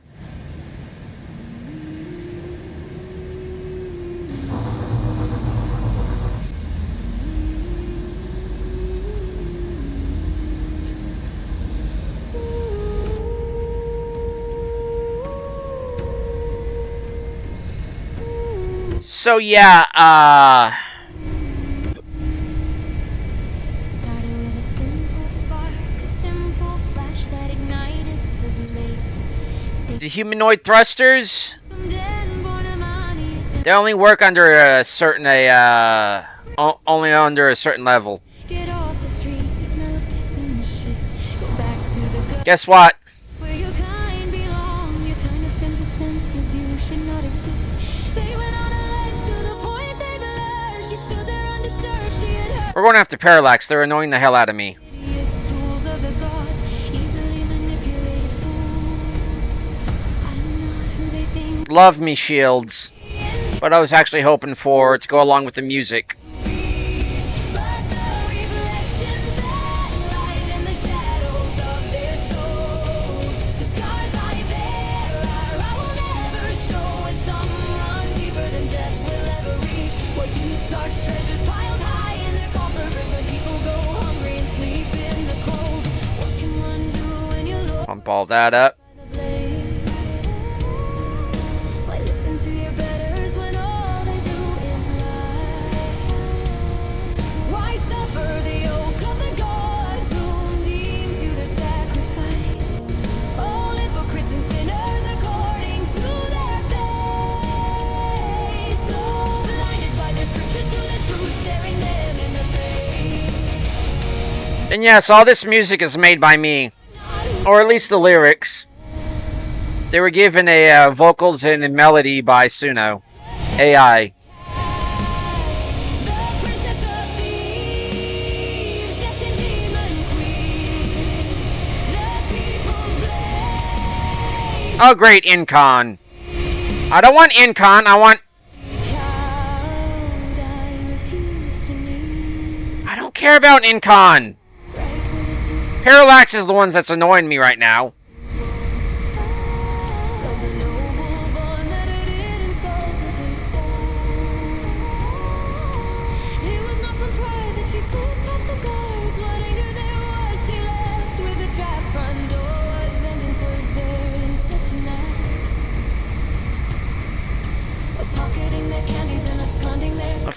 So yeah, Started with a simple spark, a simple flash that ignited the blaze. the humanoid thrusters, Someday born a money to they only work under a certain only under a certain level. get off the streets. You smell of piss and shit. Go back to the gut Guess what? where your kind belong. Your kind offends the senses. You should not exist. They went on a leg to the point they blur. She stood there undisturbed. She had heard We're going after Parallax. They're annoying the hell out of me. idiots, tools of the gods, easily manipulated fools. I'm not who they think. Love me, shields. But I was actually hoping for to go along with the music. But the reflections that lies in the shadows of their souls, the scars I bear I will never show. As some run deeper than death will ever reach. What use are treasures piled high in their coffers when people go hungry and sleep in the cold? What can one do when you're low Pump all that up. by the blade? Why listen to your betters when all they do is lie? Why suffer the yoke of the gods whom deems you their sacrifice? All hypocrites and sinners according to their faith. So blinded by their scriptures to the truth, staring them in the face. And yes, all this music is made by me. Or at least the lyrics. They were given a vocals and a melody by Suno. AI. The princess of thieves, destined demon queen, the people's blade. Oh great, Incon. I don't want Incon, I want... Cowed, I refuse to kneel. I don't care about Incon. Right where the sister Parallax is the ones that's annoying me right now. of the noble born that it insulted her soul.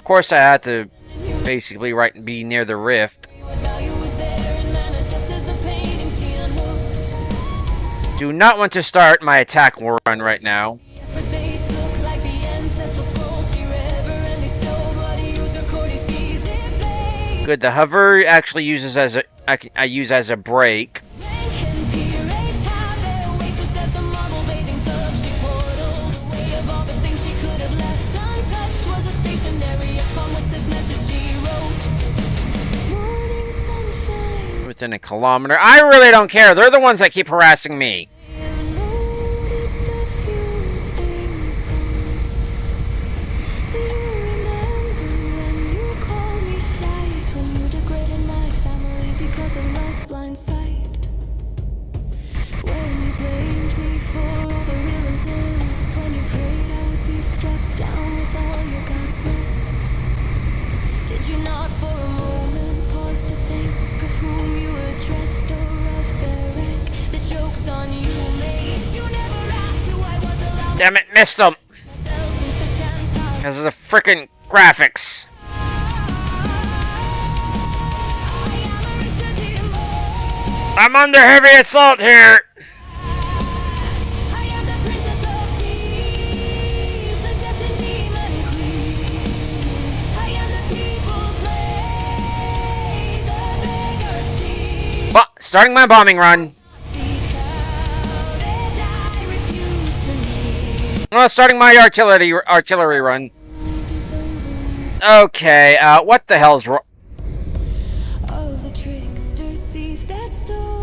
course I had to basically be near the rift. Do not want to start my attack run right now. Good, the hover actually uses as a I use as a brake. Within a kilometer. I really don't care. They're the ones that keep harassing me. Damn it, missed them. Because of the frickin' graphics. I'm under heavy assault here. Starting my bombing run. Well, starting my artillery run. Okay, what the hell's wrong?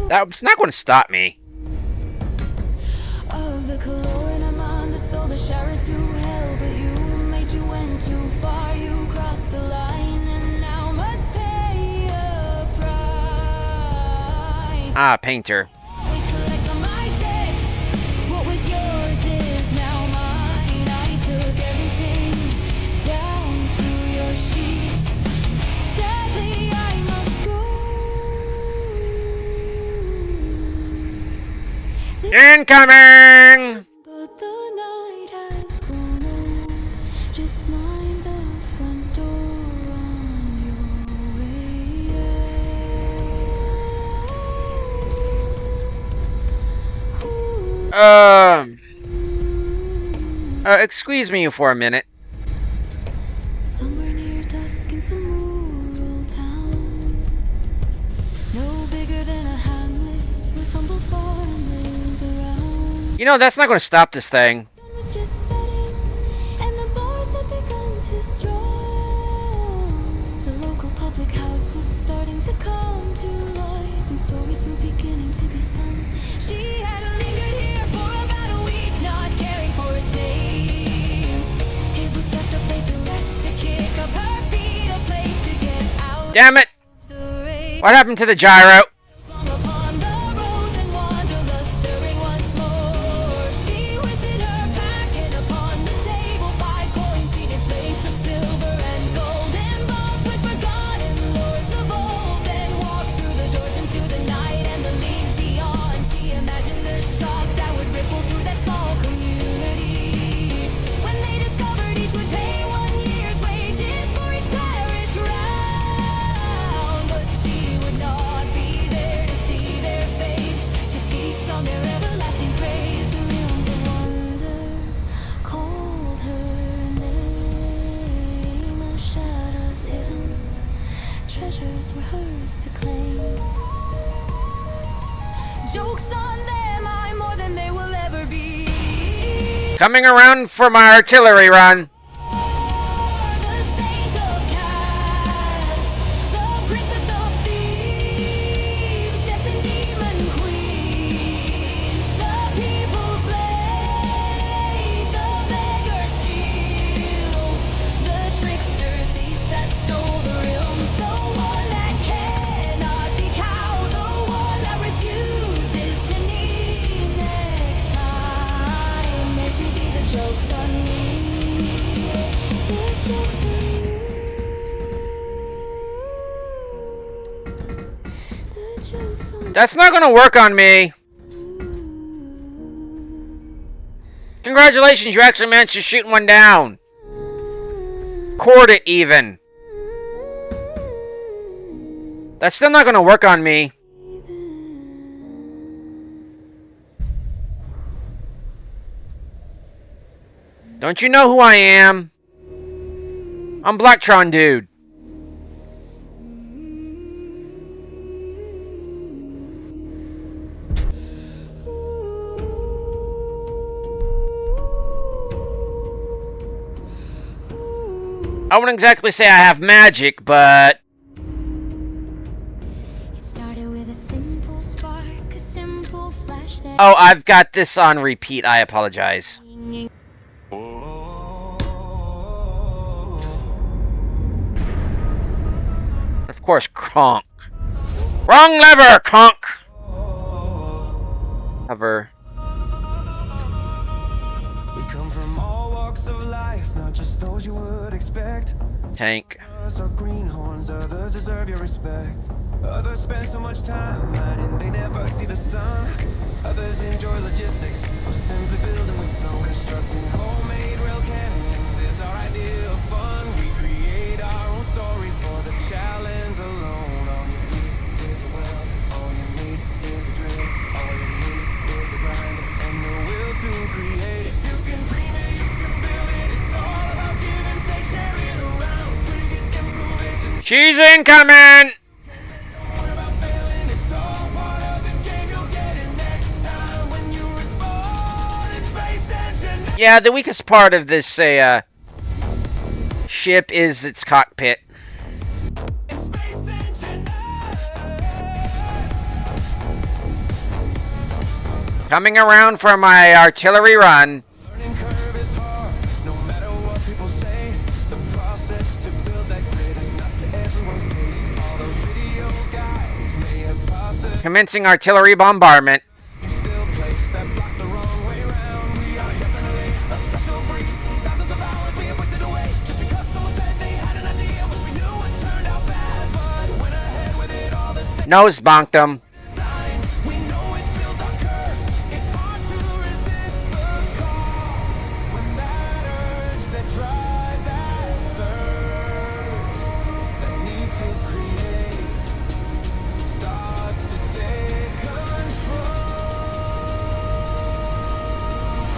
That's not going to stop me. Ah, painter. Incoming! But the night has grown old. Just mind the front door on your way. Excuse me for a minute. Somewhere near dusk in some rural town. No bigger than a hamlet with humble farmlands around. You know, that's not going to stop this thing. The sun was just setting, and the birds had begun to stroll. The local public house was starting to come to life, and stories were beginning to be sung. She had lingered here for about a week, not caring for its name. It was just a place to rest, to kick up her feet, a place to get out. Damn it! What happened to the gyro? Treasures were hers to claim. Jokes on them, I'm more than they will ever be. Coming around for my artillery run. The saint of cats, the princess of thieves, destined demon queen, the people's blade, the beggar's shield, the trickster thief that stole the realms, the one that cannot be cowed, the one that refuses to kneel. Next time, maybe be the joke's on me. The joke's on you. The joke's on That's not gonna work on me. Congratulations, you actually managed to shoot one down. record it even. That's still not going to work on me. Don't you know who I am? I'm Blacktron Dude. I wouldn't exactly say I have magic, but... It started with a simple spark, a simple flash that Oh, I've got this on repeat. I apologize. Of course, Kronk. Wrong lever, Kronk! Cover. We come from all walks of life, not just those you would expect. Tank. Others are greenhorns, others deserve your respect. Others spend so much time mining, they never see the sun. Others enjoy logistics, or simply building with stone. Constructing homemade rail canyons is our idea of fun. We create our own stories for the challenge alone. All you need is a well, all you need is a drill, all you need is a grind, and the will to create. If you can dream it, you can build it. It's all about give and take, share it around, tweak it, improve it. Just She's incoming! don't worry about failing. It's all part of the game. You'll get it next time when you respond. It's space engineering. Yeah, the weakest part of this ship is its cockpit. Space engineering. Coming around for my artillery run. Learning curve is hard, no matter what people say. The process to build that grid is not to everyone's taste. All those video guides may have processed. Commencing artillery bombardment. You still place that block the wrong way round. We are definitely a special breed. Thousands of hours being wasted away just because someone said they had an idea which we knew it turned out bad, but went ahead with it all the same. Nose bonked him. Designs. We know it's built on curves. It's hard to resist the call when that urge, that drive, that thirst, that need to create starts to take control.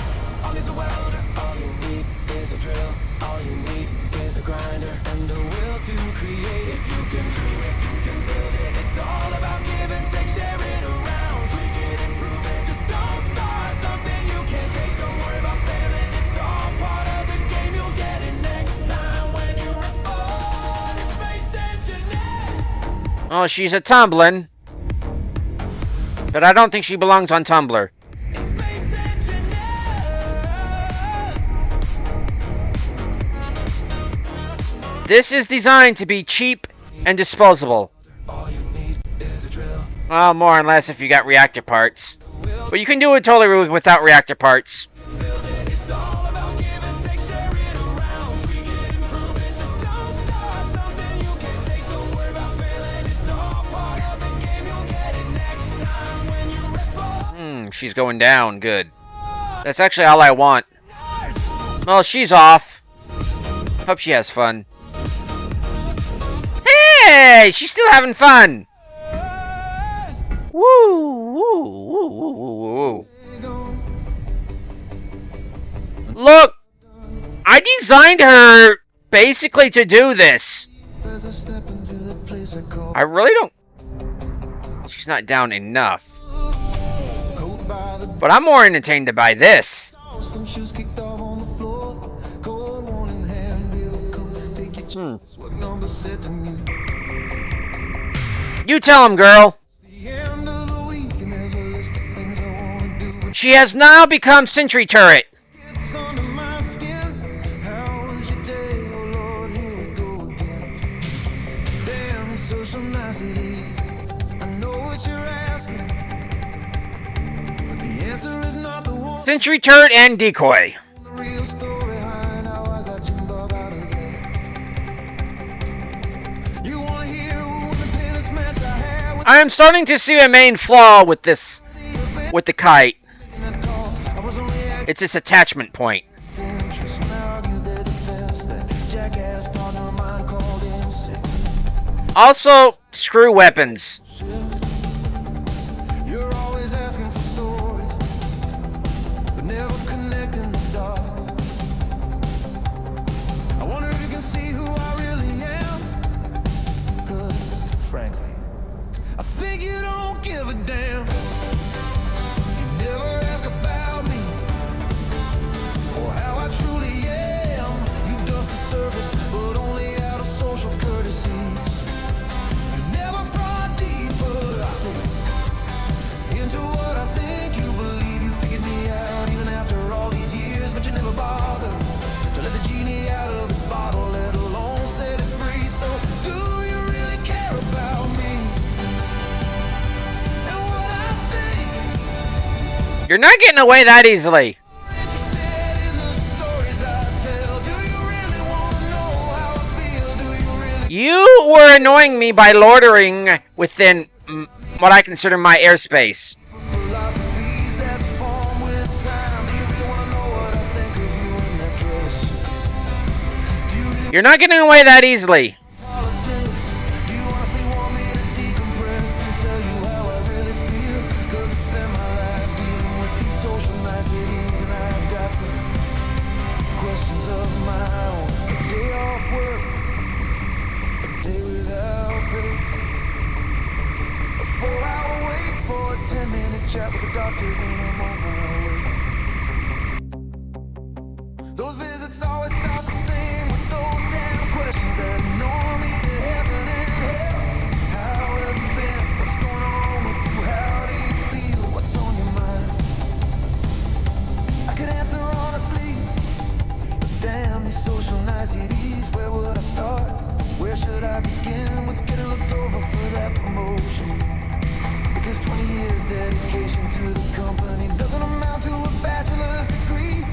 All is a welder, all you need is a drill, all you need is a grinder, and a will to create. If you can dream it, you can build it. It's all about give and take, share it around, tweak it, improve it. Just don't start something you can't take. Don't worry about failing. It's all part of the game. You'll get it next time when you respond. It's space engineers. Oh, she's a tumbling. But I don't think she belongs on Tumblr. It's space engineers. This is designed to be cheap and disposable. All you need is a drill. Well, more or less if you got reactor parts. But you can do it totally without reactor parts. Build it. It's all about give and take, share it around, tweak it, improve it. Just don't start something you can't take. Don't worry about failing. It's all part of the game. You'll get it next time when you respond. She's going down. Good. That's actually all I want. Well, she's off. Hope she has fun. Hey! She's still having fun! Woo! Woo! Woo! Woo! Woo! Woo! Look! I designed her basically to do this. As I step into the place I call I really don't... She's not down enough. cold by the But I'm more entertained by this. door. Some shoes kicked off on the floor. Cold one in hand, baby, come take your chance. What number said to me? You tell him, girl. The end of the week, and there's a list of things I wanna do. But She has now become Sentry Turret. it's under my skin. How was your day? Oh Lord, here we go again. Damn, the social nicety. I know what you're asking, but the answer is not the one. Sentry Turret and Decoy. The real story behind how I got Jim Bob out of there. You wanna hear who the tennis match I had with I am starting to see a main flaw with this, with the Kyte. that call? I was only acting It's its attachment point. interest when I argued their defense. That jackass partner of mine called in sick. Also, screw weapons. You're always asking for stories, but never connecting the dots. I wonder if you can see who I really am. 'Cause, frankly, I think you don't give a damn. You never ask about me or how I truly am. You dust the surface, but only out of social courtesies. You never brought deeper, I think, into what I think you believe. You figured me out even after all these years, but you never bothered to let the genie out of its bottle, let alone set it free. So do you really care about me and what I think? You're not getting away that easily. Interested in the stories I tell. Do you really want to know how I feel? Do you really You were annoying me by loitering within what I consider my airspace. philosophies that's formed with time? Do you really want to know what I think of you in that dress? Do you really You're not getting away that easily. politics? Do you honestly want me to decompress and tell you how I really feel? 'Cause I spend my life dealing with these social niceties, and I've got some questions of my own. A day off work, a day without pay, a 4-hour wait for a 10-minute chat with the doctor, then I'm on my way. Those visits always start the same with those damn questions that ignore me to heaven and hell. How have you been? What's going on with you? How do you feel? What's on your mind? I could answer honestly, but damn these social niceties, where would I start? Where should I begin with getting looked over for that promotion? Because 20 years dedication to the company doesn't amount to a bachelor's degree.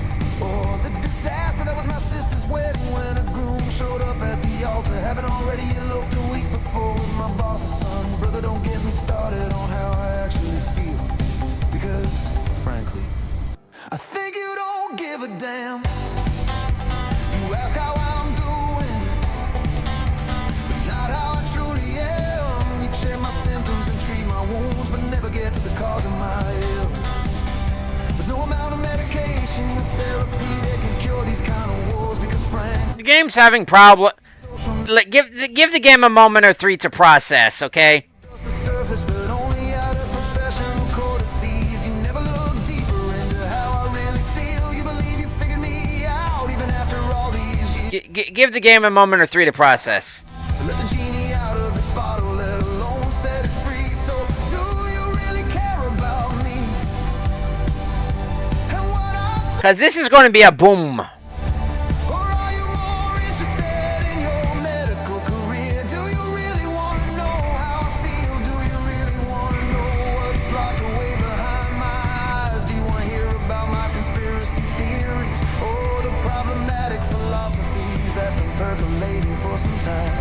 Or the disaster that was my sister's wedding when a groom showed up at the altar, having already eloped a week before with my boss's son. Brother, don't get me started on how I actually feel, because, frankly, I think you don't give a damn. You ask how I'm doing, but not how I truly am. You check my symptoms and treat my wounds, but never get to the cause of my ill. There's no amount of medication or therapy that can cure these kind of wars, because frankly, The game's having problem. Give the game a moment or three to process, okay? the surface, but only out of professional courtesies. You never look deeper into how I really feel. You believe you figured me out even after all these years. Give the game a moment or three to process. To let the genie out of its bottle, let alone set it free. So do you really care about me and what I think? Because this is going to be a boom. Or are you more interested in your medical career? Do you really want to know how I feel? Do you really want to know what's locked away behind my eyes? Do you want to hear about my conspiracy theories or the problematic philosophies that's been percolating for some time?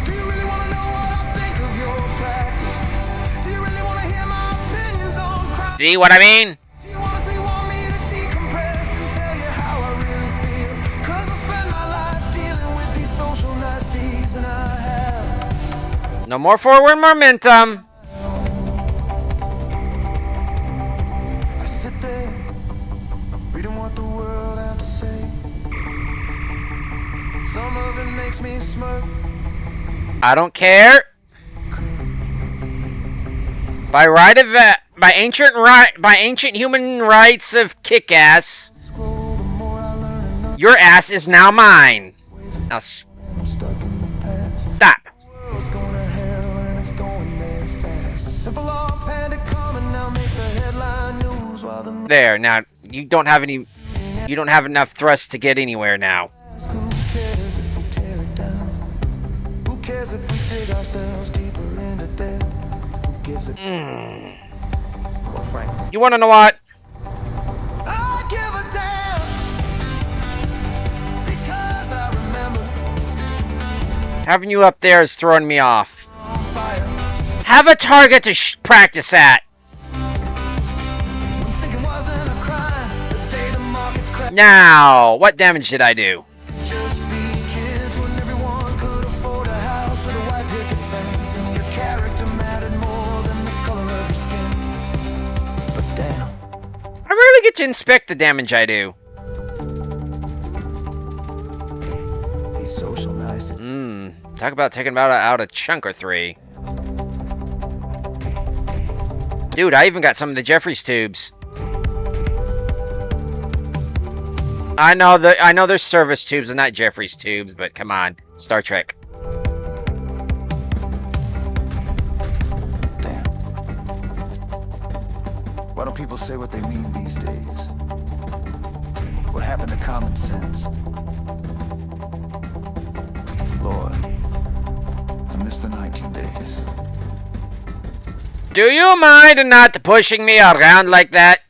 Do you really want to know what I think of your practice? Do you really want to hear my opinions on crime? See what I mean? Do you honestly want me to decompress and tell you how I really feel? 'Cause I spend my life dealing with these social nasties, and I have. No more forward momentum. I sit there, reading what the world have to say. Some of it makes me smirk. I don't care. By ancient human rights of kick-ass, Scroll, the more I learn, and your ass is now mine. Now I'm stuck in the past. stop. World's going to hell and it's going there fast. A simple offhanded comment now makes the headline news while the There. Now you don't have enough thrust to get anywhere now. who cares if we tear it down? Who cares if we dig ourselves deeper into debt? Who gives a well, frankly, You want to know what? I give a damn, because I remember Having you up there is throwing me off. on fire. Have a target to practice at. When thinking wasn't a crime, the day the markets crashed Now, what damage did I do? just be get to inspect the damage I do. These social niceties. Talk about taking out a chunk or three. Dude, I even got some of the Jeffries tubes. I know there's service tubes and not Jeffries tubes, but come on, Star Trek. Damn. Why don't people say what they mean these days? What happened to common sense? Lord, I miss the 19 days. Do you mind not pushing me around like that?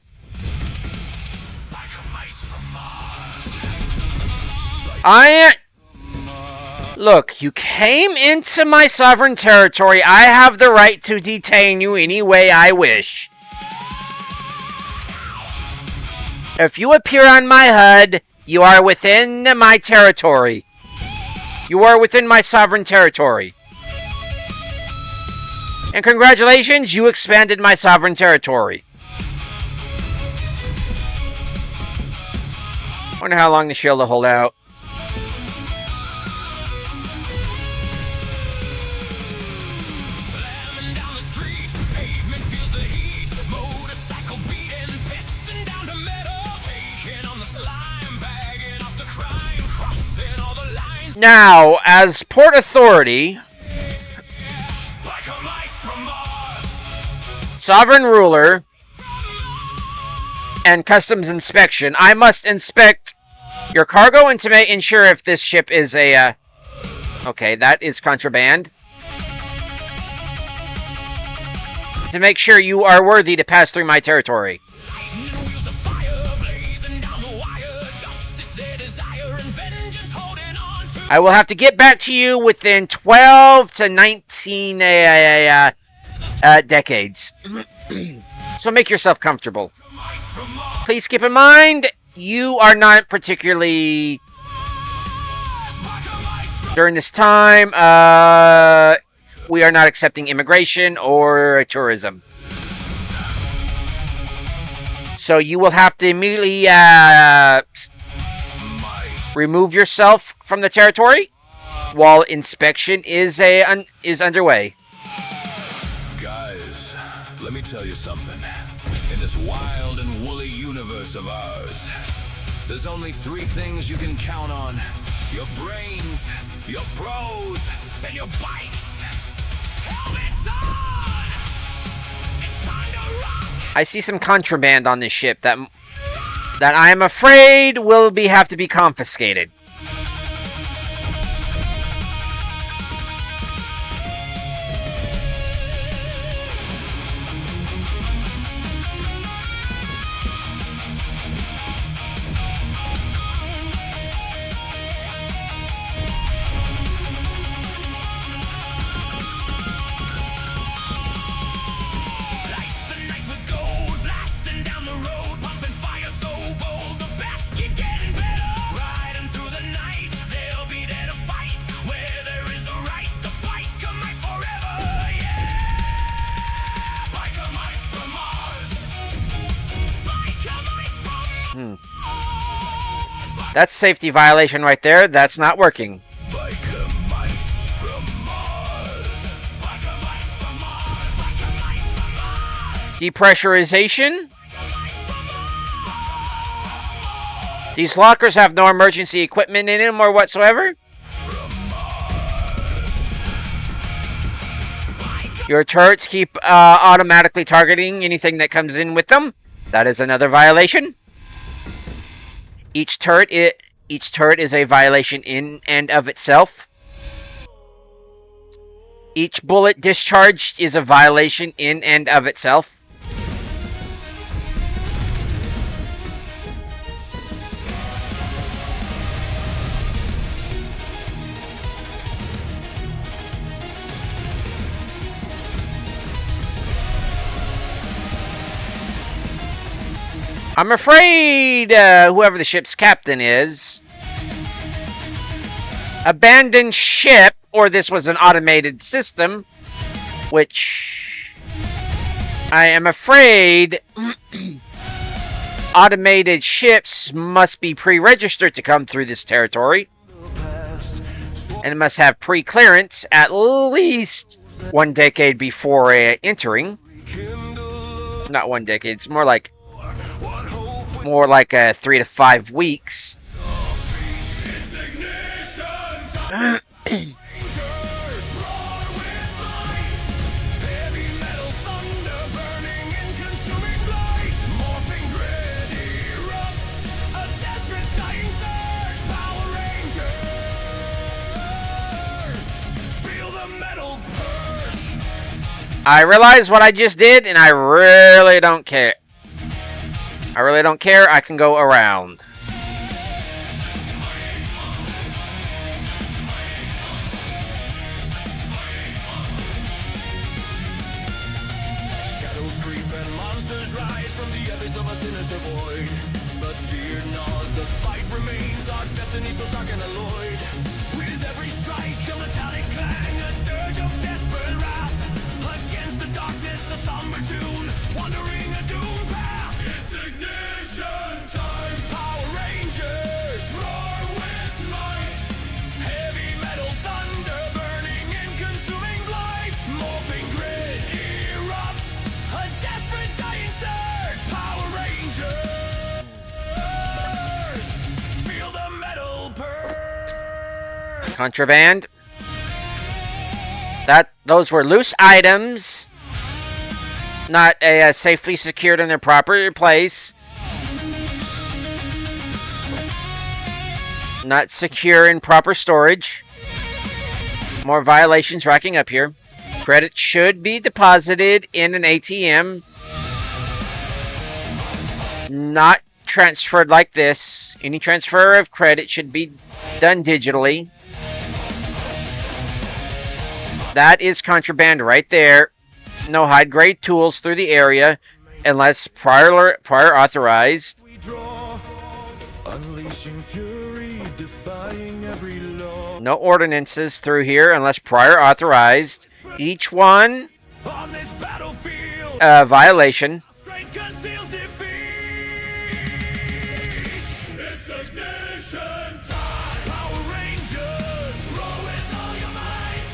Look, you came into my sovereign territory. I have the right to detain you any way I wish. If you appear on my HUD, you are within my territory. You are within my sovereign territory. And congratulations, you expanded my sovereign territory. Wonder how long the shield will hold out. Slamming down the street, pavement feels the heat. Motorcycle beating, piston down to metal. Taking on the slime, bagging off the crime, crossing all the lines. Now, as Port Authority, Like a mice from Mars. Sovereign Ruler, and Customs Inspection, I must inspect your cargo and to ensure if this ship is a, okay, that is contraband. To make sure you are worthy to pass through my territory. Wheels of fire blazing down the wire. Justice their desire and vengeance holding on to. I will have to get back to you within 12 to 19 decades. So make yourself comfortable. Mice from Mars. Please keep in mind, you are not particularly... During this time, we are not accepting immigration or tourism. So you will have to immediately remove yourself from the territory while inspection is underway. Guys, let me tell you something. In this wild and woolly universe of ours, there's only three things you can count on. Your brains, your bros, and your bikes. Helmets on! It's time to rock! I see some contraband on this ship that I am afraid will have to be confiscated. Light the night with gold, blasting down the road, pumping fire so bold, the best keep getting better. Riding through the night, they'll be there to fight. Where there is a right, the biker mice forever, yeah! Biker mice from Mars. Biker mice from Mars. That's a safety violation right there. That's not working. Biker mice from Mars. Biker mice from Mars. Biker mice from Mars. Depressurization. These lockers have no emergency equipment in them or whatsoever. Your turrets keep automatically targeting anything that comes in with them. That is another violation. Each turret is a violation in and of itself. Each bullet discharged is a violation in and of itself. I'm afraid whoever the ship's captain is abandoned ship, or this was an automated system, which I am afraid Automated ships must be pre-registered to come through this territory. And must have pre-clearance at least 1 decade before entering. Not 1 decade, it's more like 3 to 5 weeks. I realize what I just did, and I really don't care. I really don't care. I can go around. Shadows creep and monsters rise from the abyss of a sinister void. But fear gnaws, the fight remains, our destiny so stark and alloyed. With every strike, a metallic clang, a dirge of desperate wrath. Against the darkness, a somber tune, wandering a doomed path. It's ignition time. Power Rangers roar with might. Heavy metal thunder burning in consuming light. Morphing grid erupts, a desperate dying surge. Power Rangers, feel the metal purge. Contraband. Those were loose items, not safely secured in their proper place, not secure in proper storage. More violations racking up here. Credit should be deposited in an ATM, not transferred like this. Any transfer of credit should be done digitally. That is contraband right there. No high-grade tools through the area unless prior authorized. We draw, unleashing fury, defying every law. No ordinances through here unless prior authorized. Each one On this battlefield, a violation. strength conceals defeat. It's ignition time. Power Rangers, roar with all your might.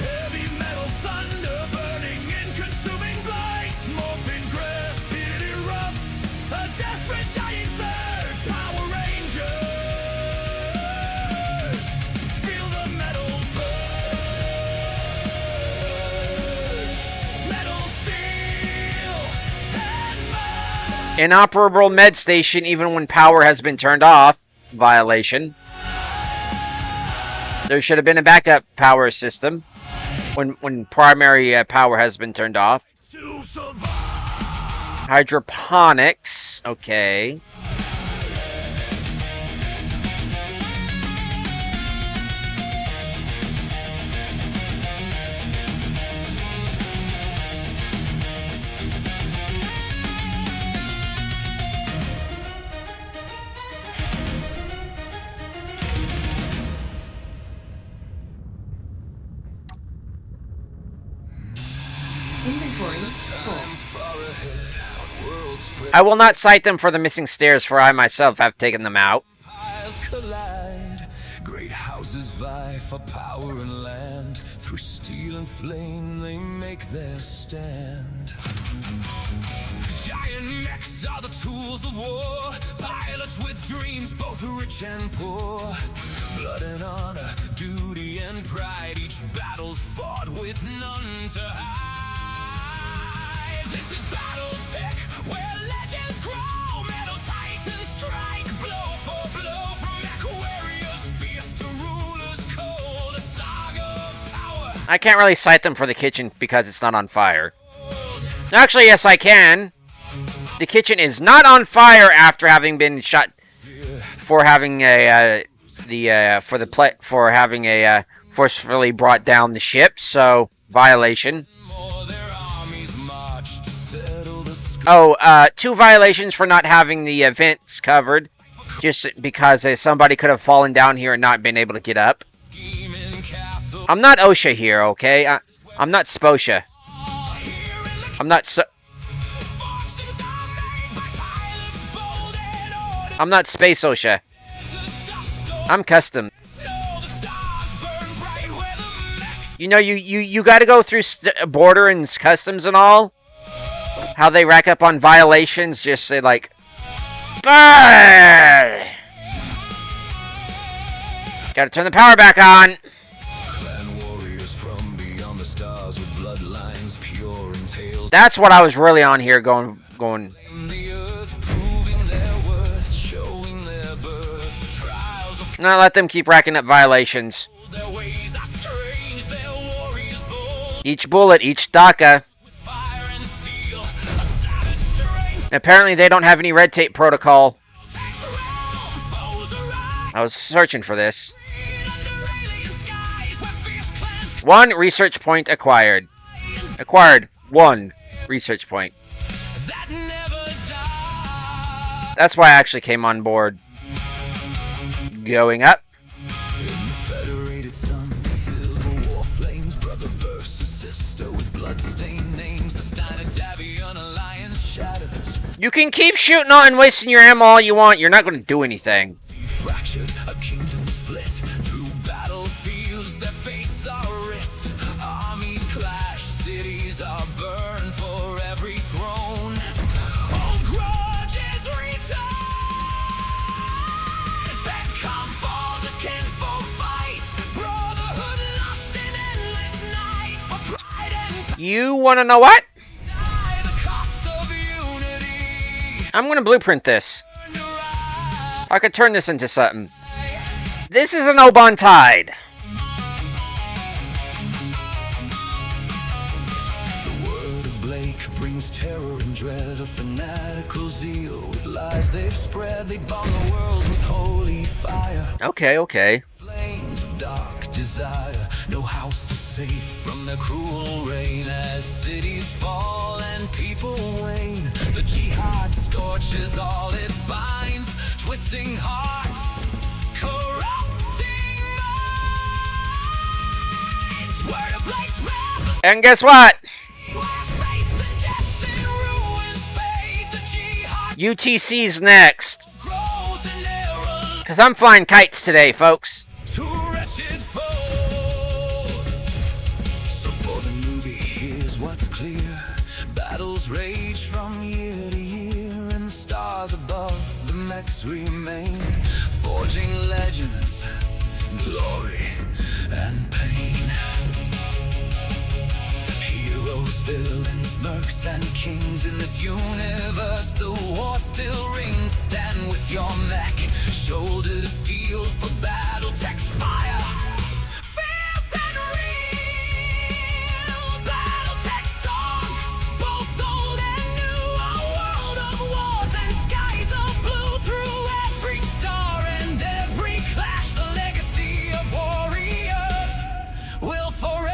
Heavy metal thunder burning in consuming blight. Morphing grip, it erupts, a desperate dying surge. Power Rangers, feel the metal purge. Metal, steel, and mud. Inoperable med station even when power has been turned off. Violation. There should have been a backup power system when primary power has been turned off. To survive. Hydroponics. Okay. Inventory full. I will not cite them for the missing stairs, for I myself have taken them out. Empires collide, great houses vie for power and land. Through steel and flame they make their stand. Giant mechs are the tools of war, pilots with dreams both rich and poor. Blood and honor, duty and pride, each battle's fought with none to hide. This is Battletech, where legends grow. Metal titans strike, blow for blow. From mech warriors fierce to rulers cold. A saga of power. I can't really cite them for the kitchen because it's not on fire. Actually, yes, I can. The kitchen is not on fire after having been shot for having forcefully brought down the ship. So violation. Oh, 2 violations for not having the vents covered, just because somebody could have fallen down here and not been able to get up. I'm not OSHA here, okay? I'm not SPOSHA. I'm not so. I'm not Space OSHA. I'm custom. You know, you got to go through border and customs and all. How they rack up on violations. Just say like, got to turn the power back on. Clan warriors from beyond the stars with bloodlines pure and tales. That's what I was really on here going. The earth proving their worth, showing their birth. Trials of Not let them keep racking up violations. their ways are strange, their warriors bold. Each bullet, each DACA. Fire and steel, a savage strength. Apparently they don't have any red tape protocol. Takes around, foes arise. I was searching for this. Under alien skies where fierce clans 1 research point acquired. Acquired 1 research point. that never die. That's why I actually came on board. Going up. In the Federated Sun, civil war flames, brother versus sister with blood-stained names. The Stein and Davion alliance shatters. You can keep shooting on and wasting your ammo all you want. You're not going to do anything. Fractured, a kingdom split. Through battlefields, their fates are writ. Armies clash, cities are burned for every throne. Old grudges return. Fedcom falls as kinfolk fight. Brotherhood lost in endless night. For pride and You want to know what? die, the cost of unity. I'm going to blueprint this. Turn your eye. I could turn this into something. This is an Oban Tide. The word of Blake brings terror and dread, a fanatical zeal with lies they've spread. They bomb the world with holy fire, Okay. flames of dark desire. No house is safe from their cruel reign as cities fall and people wane. The jihad scorches all it finds, twisting hearts, corrupting minds. Word of Blake's wrath. And guess what? UTC's next. Because I'm flying kites today, folks. Two wretched foes. So for the newbie, here's what's clear. Battles rage from year to year, and the stars above the mechs remain, forging legends, glory, and pain. Heroes, villains, mercs, and kings in this universe. The war still rings. Stand with your neck, shoulder to steel for battle tech's fire. Fierce and real, battle tech song. Both old and new, a world of wars and skies of blue. Through every star and every clash, the legacy of warriors will forever.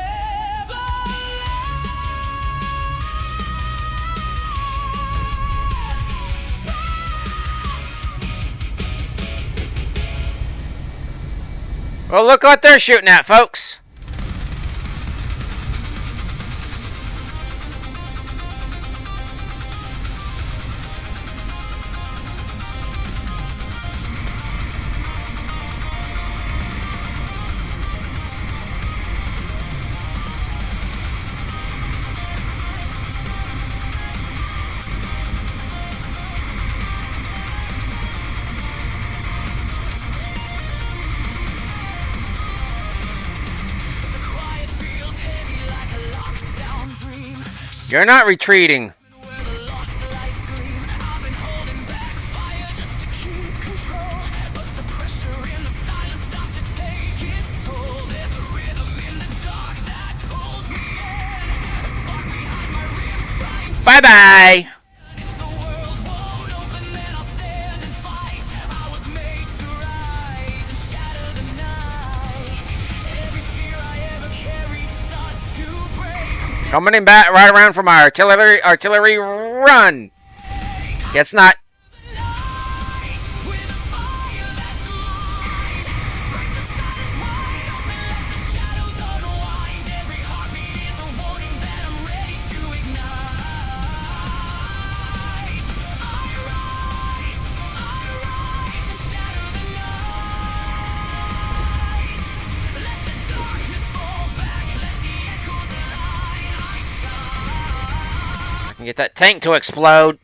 Well, look what they're shooting at, folks. The quiet feels heavy like a lockdown dream. You're not retreating. Where the lost lights gleam. I've been holding back fire just to keep control, but the pressure in the silence starts to take its toll. There's a rhythm in the dark that pulls me in. A spark behind my ribs trying to. Bye-bye. If the world won't open, then I'll stand and fight. I was made to rise and shatter the night. Every fear I ever carried starts to break. I'm still Coming in back right around from our artillery run. Guess not. night with a fire that's mine. Break the silence wide open, let the shadows unwind. Every heartbeat is a warning that I'm ready to ignite. I rise, I rise. Get that tank to explode.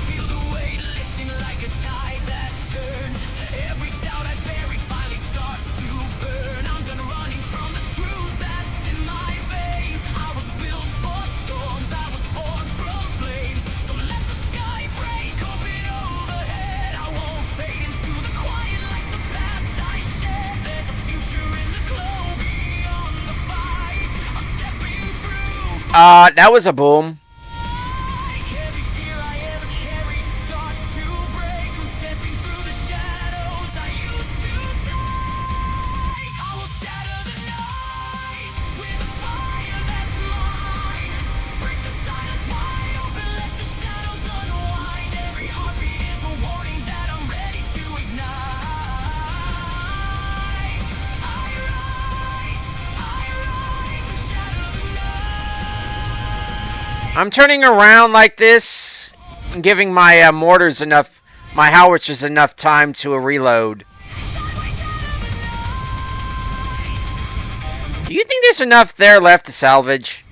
Feel the weight lifting like a tide that turns. Every doubt I bury finally starts to burn. I'm done running from the truth that's in my veins. I was built for storms, I was born from flames. So let the sky break open overhead. I won't fade into the quiet like the past I shed. There's a future in the glow beyond the fight. I'm stepping through. That was a boom. Every fear I ever carried starts to break. I'm stepping through the shadows I used to take. I will shatter the night with a fire that's mine. Break the silence wide open, let the shadows unwind. Every heartbeat is a warning that I'm ready to ignite. I rise and shatter the night. I'm turning around like this and giving my mortars enough, my howitzers enough time to reload. Do you think there's enough there left to salvage?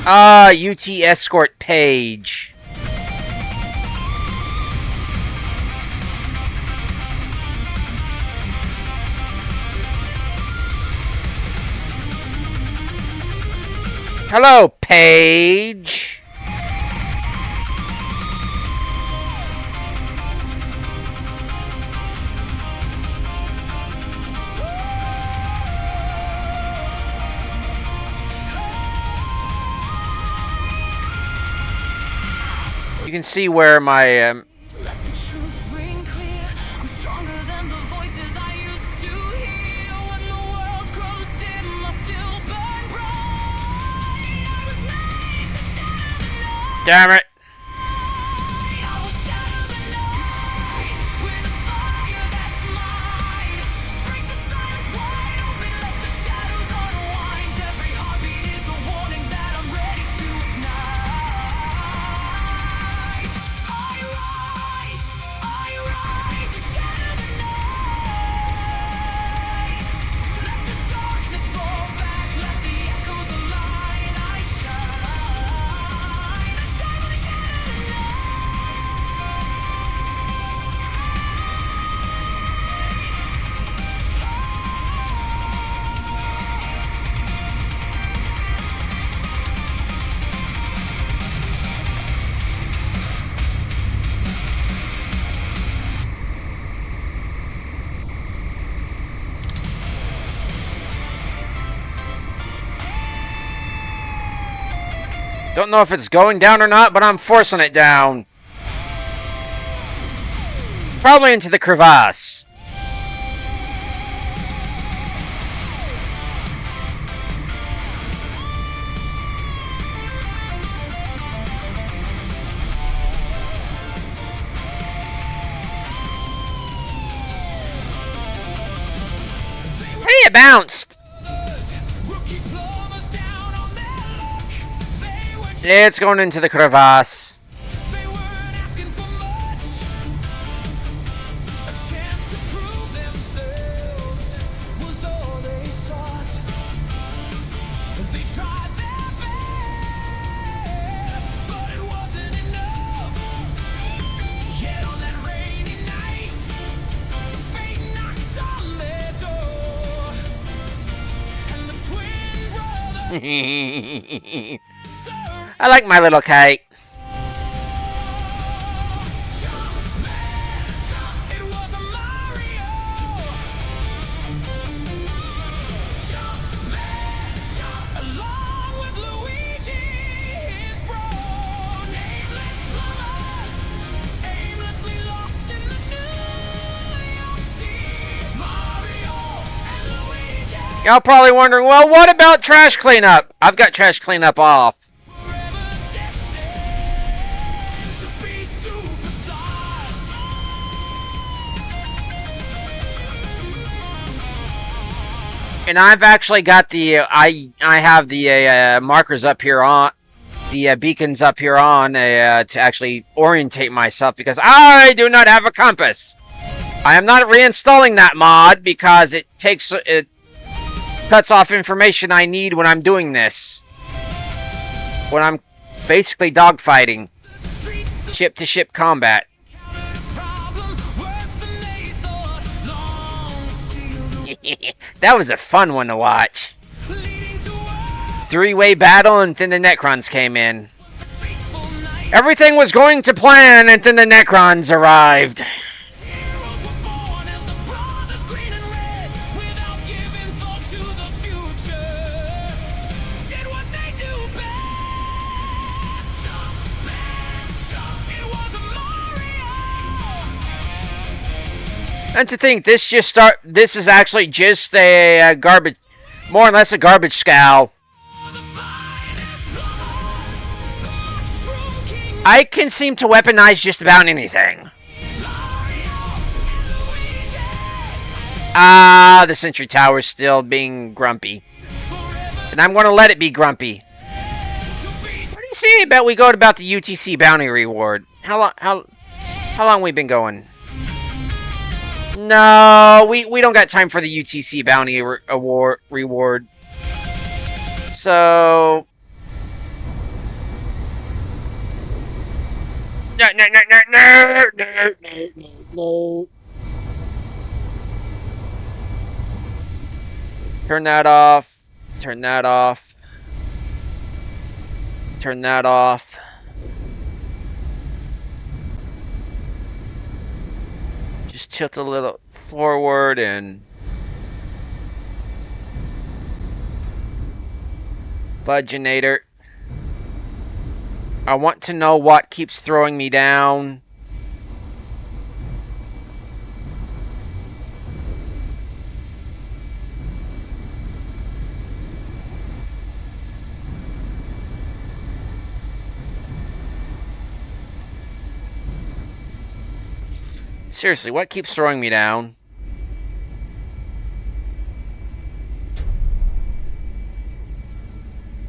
UT escort page. Hello, Paige. You can see where my Let the truth ring clear. I'm stronger than the voices I used to hear. When the world grows dim, I'll still burn bright. I was made to shatter the night. damn it. I will shatter the night with a fire that's mine. Break the silence wide open, let the shadows unwind. Every heartbeat is a warning that I'm ready to ignite. I rise and shatter the night. Let the darkness fall back, let the echoes align. I shine when I shatter the Don't know if it's going down or not, but I'm forcing it down. Probably into the crevasse. Hey, it bounced. rookie plumbers down on their luck. It's going into the crevasse. They weren't asking for much. A chance to prove themselves was all they sought. They tried their best, but it wasn't enough. Yet on that rainy night, fate knocked on their door, and the twin brothers I like my little kite. It was a Mario. Along with Luigi, his bro. Nameless plumbers, aimlessly lost in the New York Sea. Mario and Luigi. Y'all probably wondering, well, what about trash cleanup? I've got trash cleanup off. Forever destined to be superstars. And I've actually got the I have the markers up here on the beacons up here on to actually orientate myself because I do not have a compass. I am not reinstalling that mod because it takes cuts off information I need when I'm doing this. When I'm basically dogfighting. Ship to ship combat. That was a fun one to watch. Three-way battle and then the Necrons came in. Everything was going to plan and then the Necrons arrived. And to think, this is actually just a garbage, more or less a garbage scow. I can seem to weaponize just about anything. Ah, the Sentry Tower's still being grumpy. And I'm going to let it be grumpy. What do you say about we go about the UTC bounty reward? How long we been going? No, we don't got time for the UTC bounty reward. So no. Turn that off. Turn that off. Turn that off. Just tilt a little forward and Fudginator. I want to know what keeps throwing me down. Seriously, what keeps throwing me down?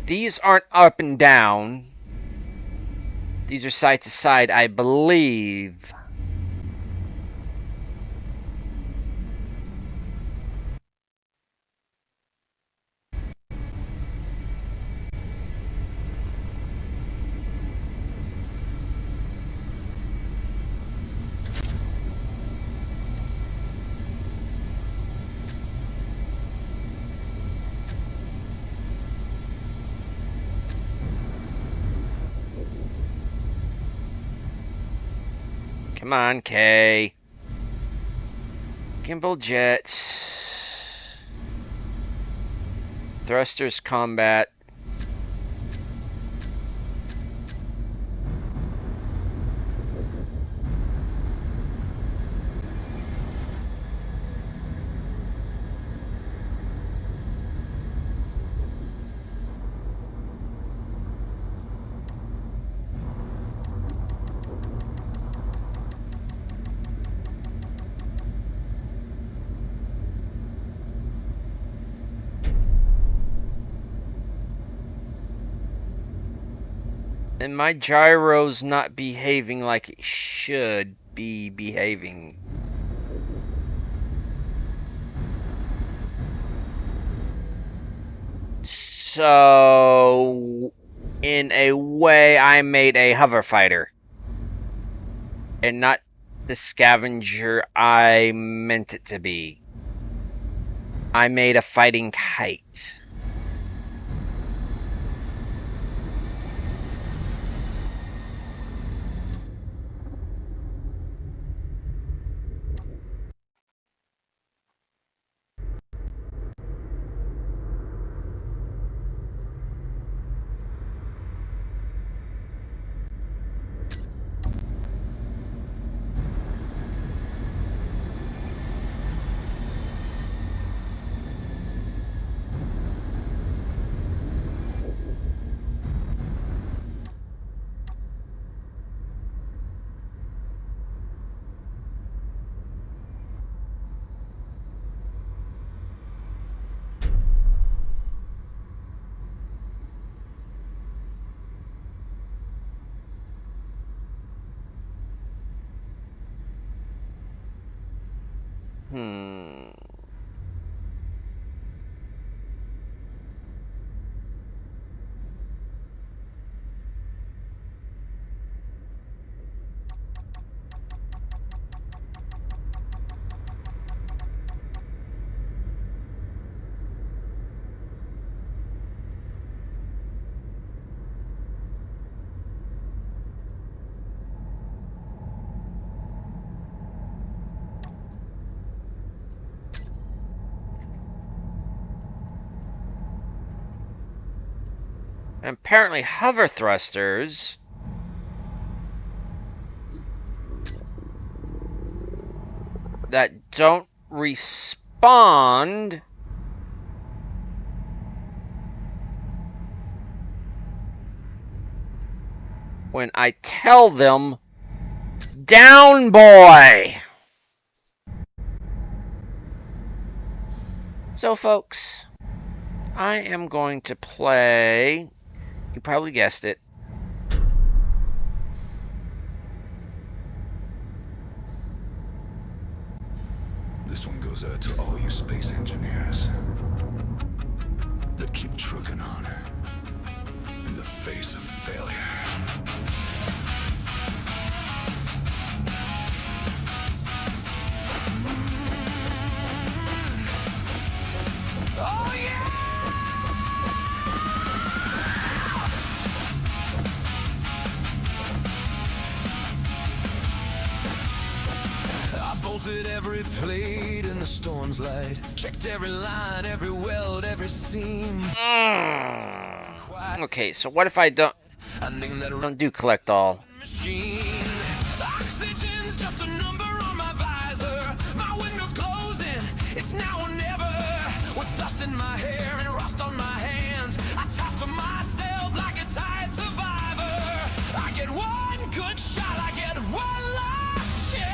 These aren't up and down. These are side to side, I believe. Come on, Kay. Gimbal jets. Thrusters combat. And my gyro's not behaving like it should be behaving. So, in a way, I made a hover fighter. And not the scavenger I meant it to be. I made a fighting kite. And apparently hover thrusters that don't respond when I tell them, down boy! So folks, I am going to play, you probably guessed it, This one goes out to all you space engineers that keep trucking on in the face of failure. Oh yeah! I bolted every plate in the storm's light. Checked every line, every weld, every seam. Okay, so what if I don't do collect all? Machine. Oxygen's just a number on my visor. My window's closing. It's now or never. With dust in my hair and rust on my hands, I talk to myself like a tired survivor. I get one good shot, I get one last chance.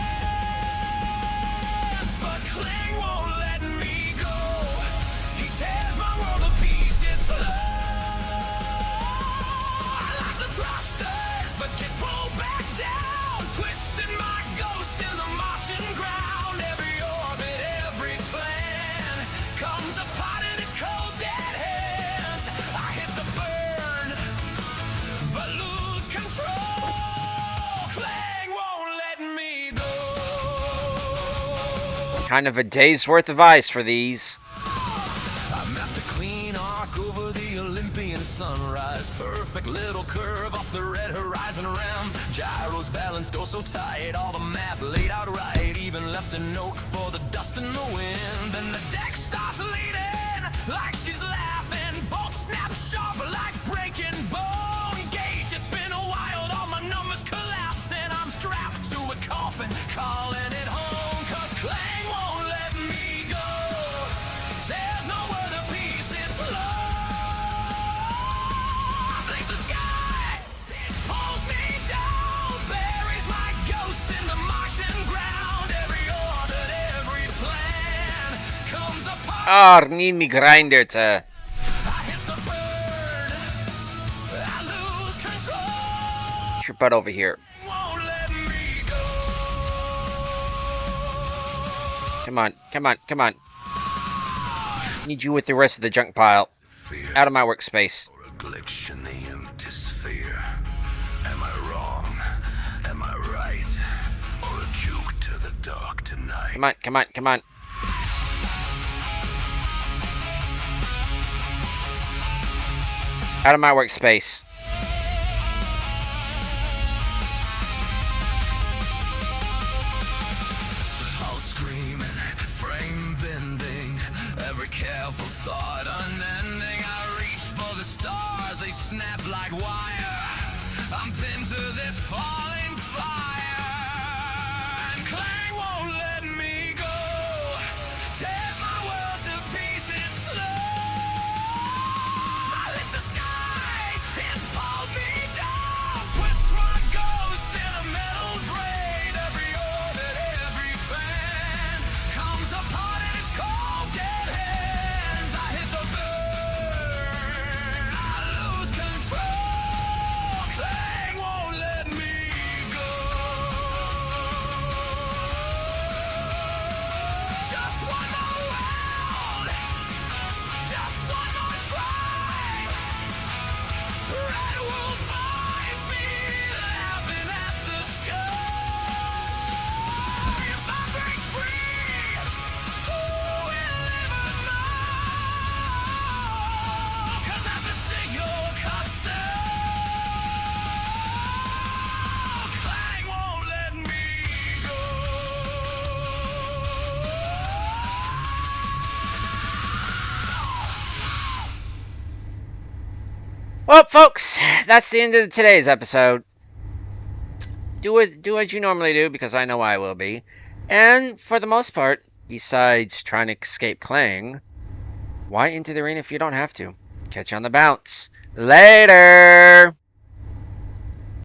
But Kling won't let me go. He tears my world to pieces slow. I like the thrusters, but get pulled back down. Twisting my ghost in the Martian ground. Every orbit, every plan comes apart in its cold dead hands. I hit the burn, but lose control. Kling won't let me go. Kind of a day's worth of ice for these. I mapped a clean arc over the Olympian sunrise. Perfect little curve off the red horizon rim. Gyros balanced oh so tight, all the math laid out right. Even left a note for the dust in the wind. And the deck starts leading like she's laughing. Bolts snap sharp like breaking bone. Gauge has been wild, all my numbers collapsing. I'm strapped to a coffin, calling it home. Cause Kling won't let me go. There's nowhere to pieces slow. Thanks the sky, it pulls me down. Buries my ghost in the Martian ground. Every orbit, every plan comes apart. Oh, I need me grinder to... I hit the burn, I lose control. Get your butt over here. Won't let me go. Come on, come on, come on. Need you with the rest of the junk pile. Fear Out of my workspace. or a glitch in the empty sphere. Am I wrong? Am I right? Or a juke to the dark tonight? Come on, come on, come on. Out of my workspace. All screaming, frame bending, every careful thought unending. I reach for the stars, they snap like wire. I'm pinned to this falling fire, and Kling won't let me go. Tears my world to pieces slow. I lit the sky, it pulled me down. Twist my ghost in a metal braid. Every orbit, every fan comes apart in its cold dead hands. I hit the burn, I lose control. Kling won't let me Well, folks, that's the end of today's episode. Do as you normally do, because I know I will be. And for the most part, besides trying to escape Clang, why into the arena if you don't have to? Catch you on the bounce. Later!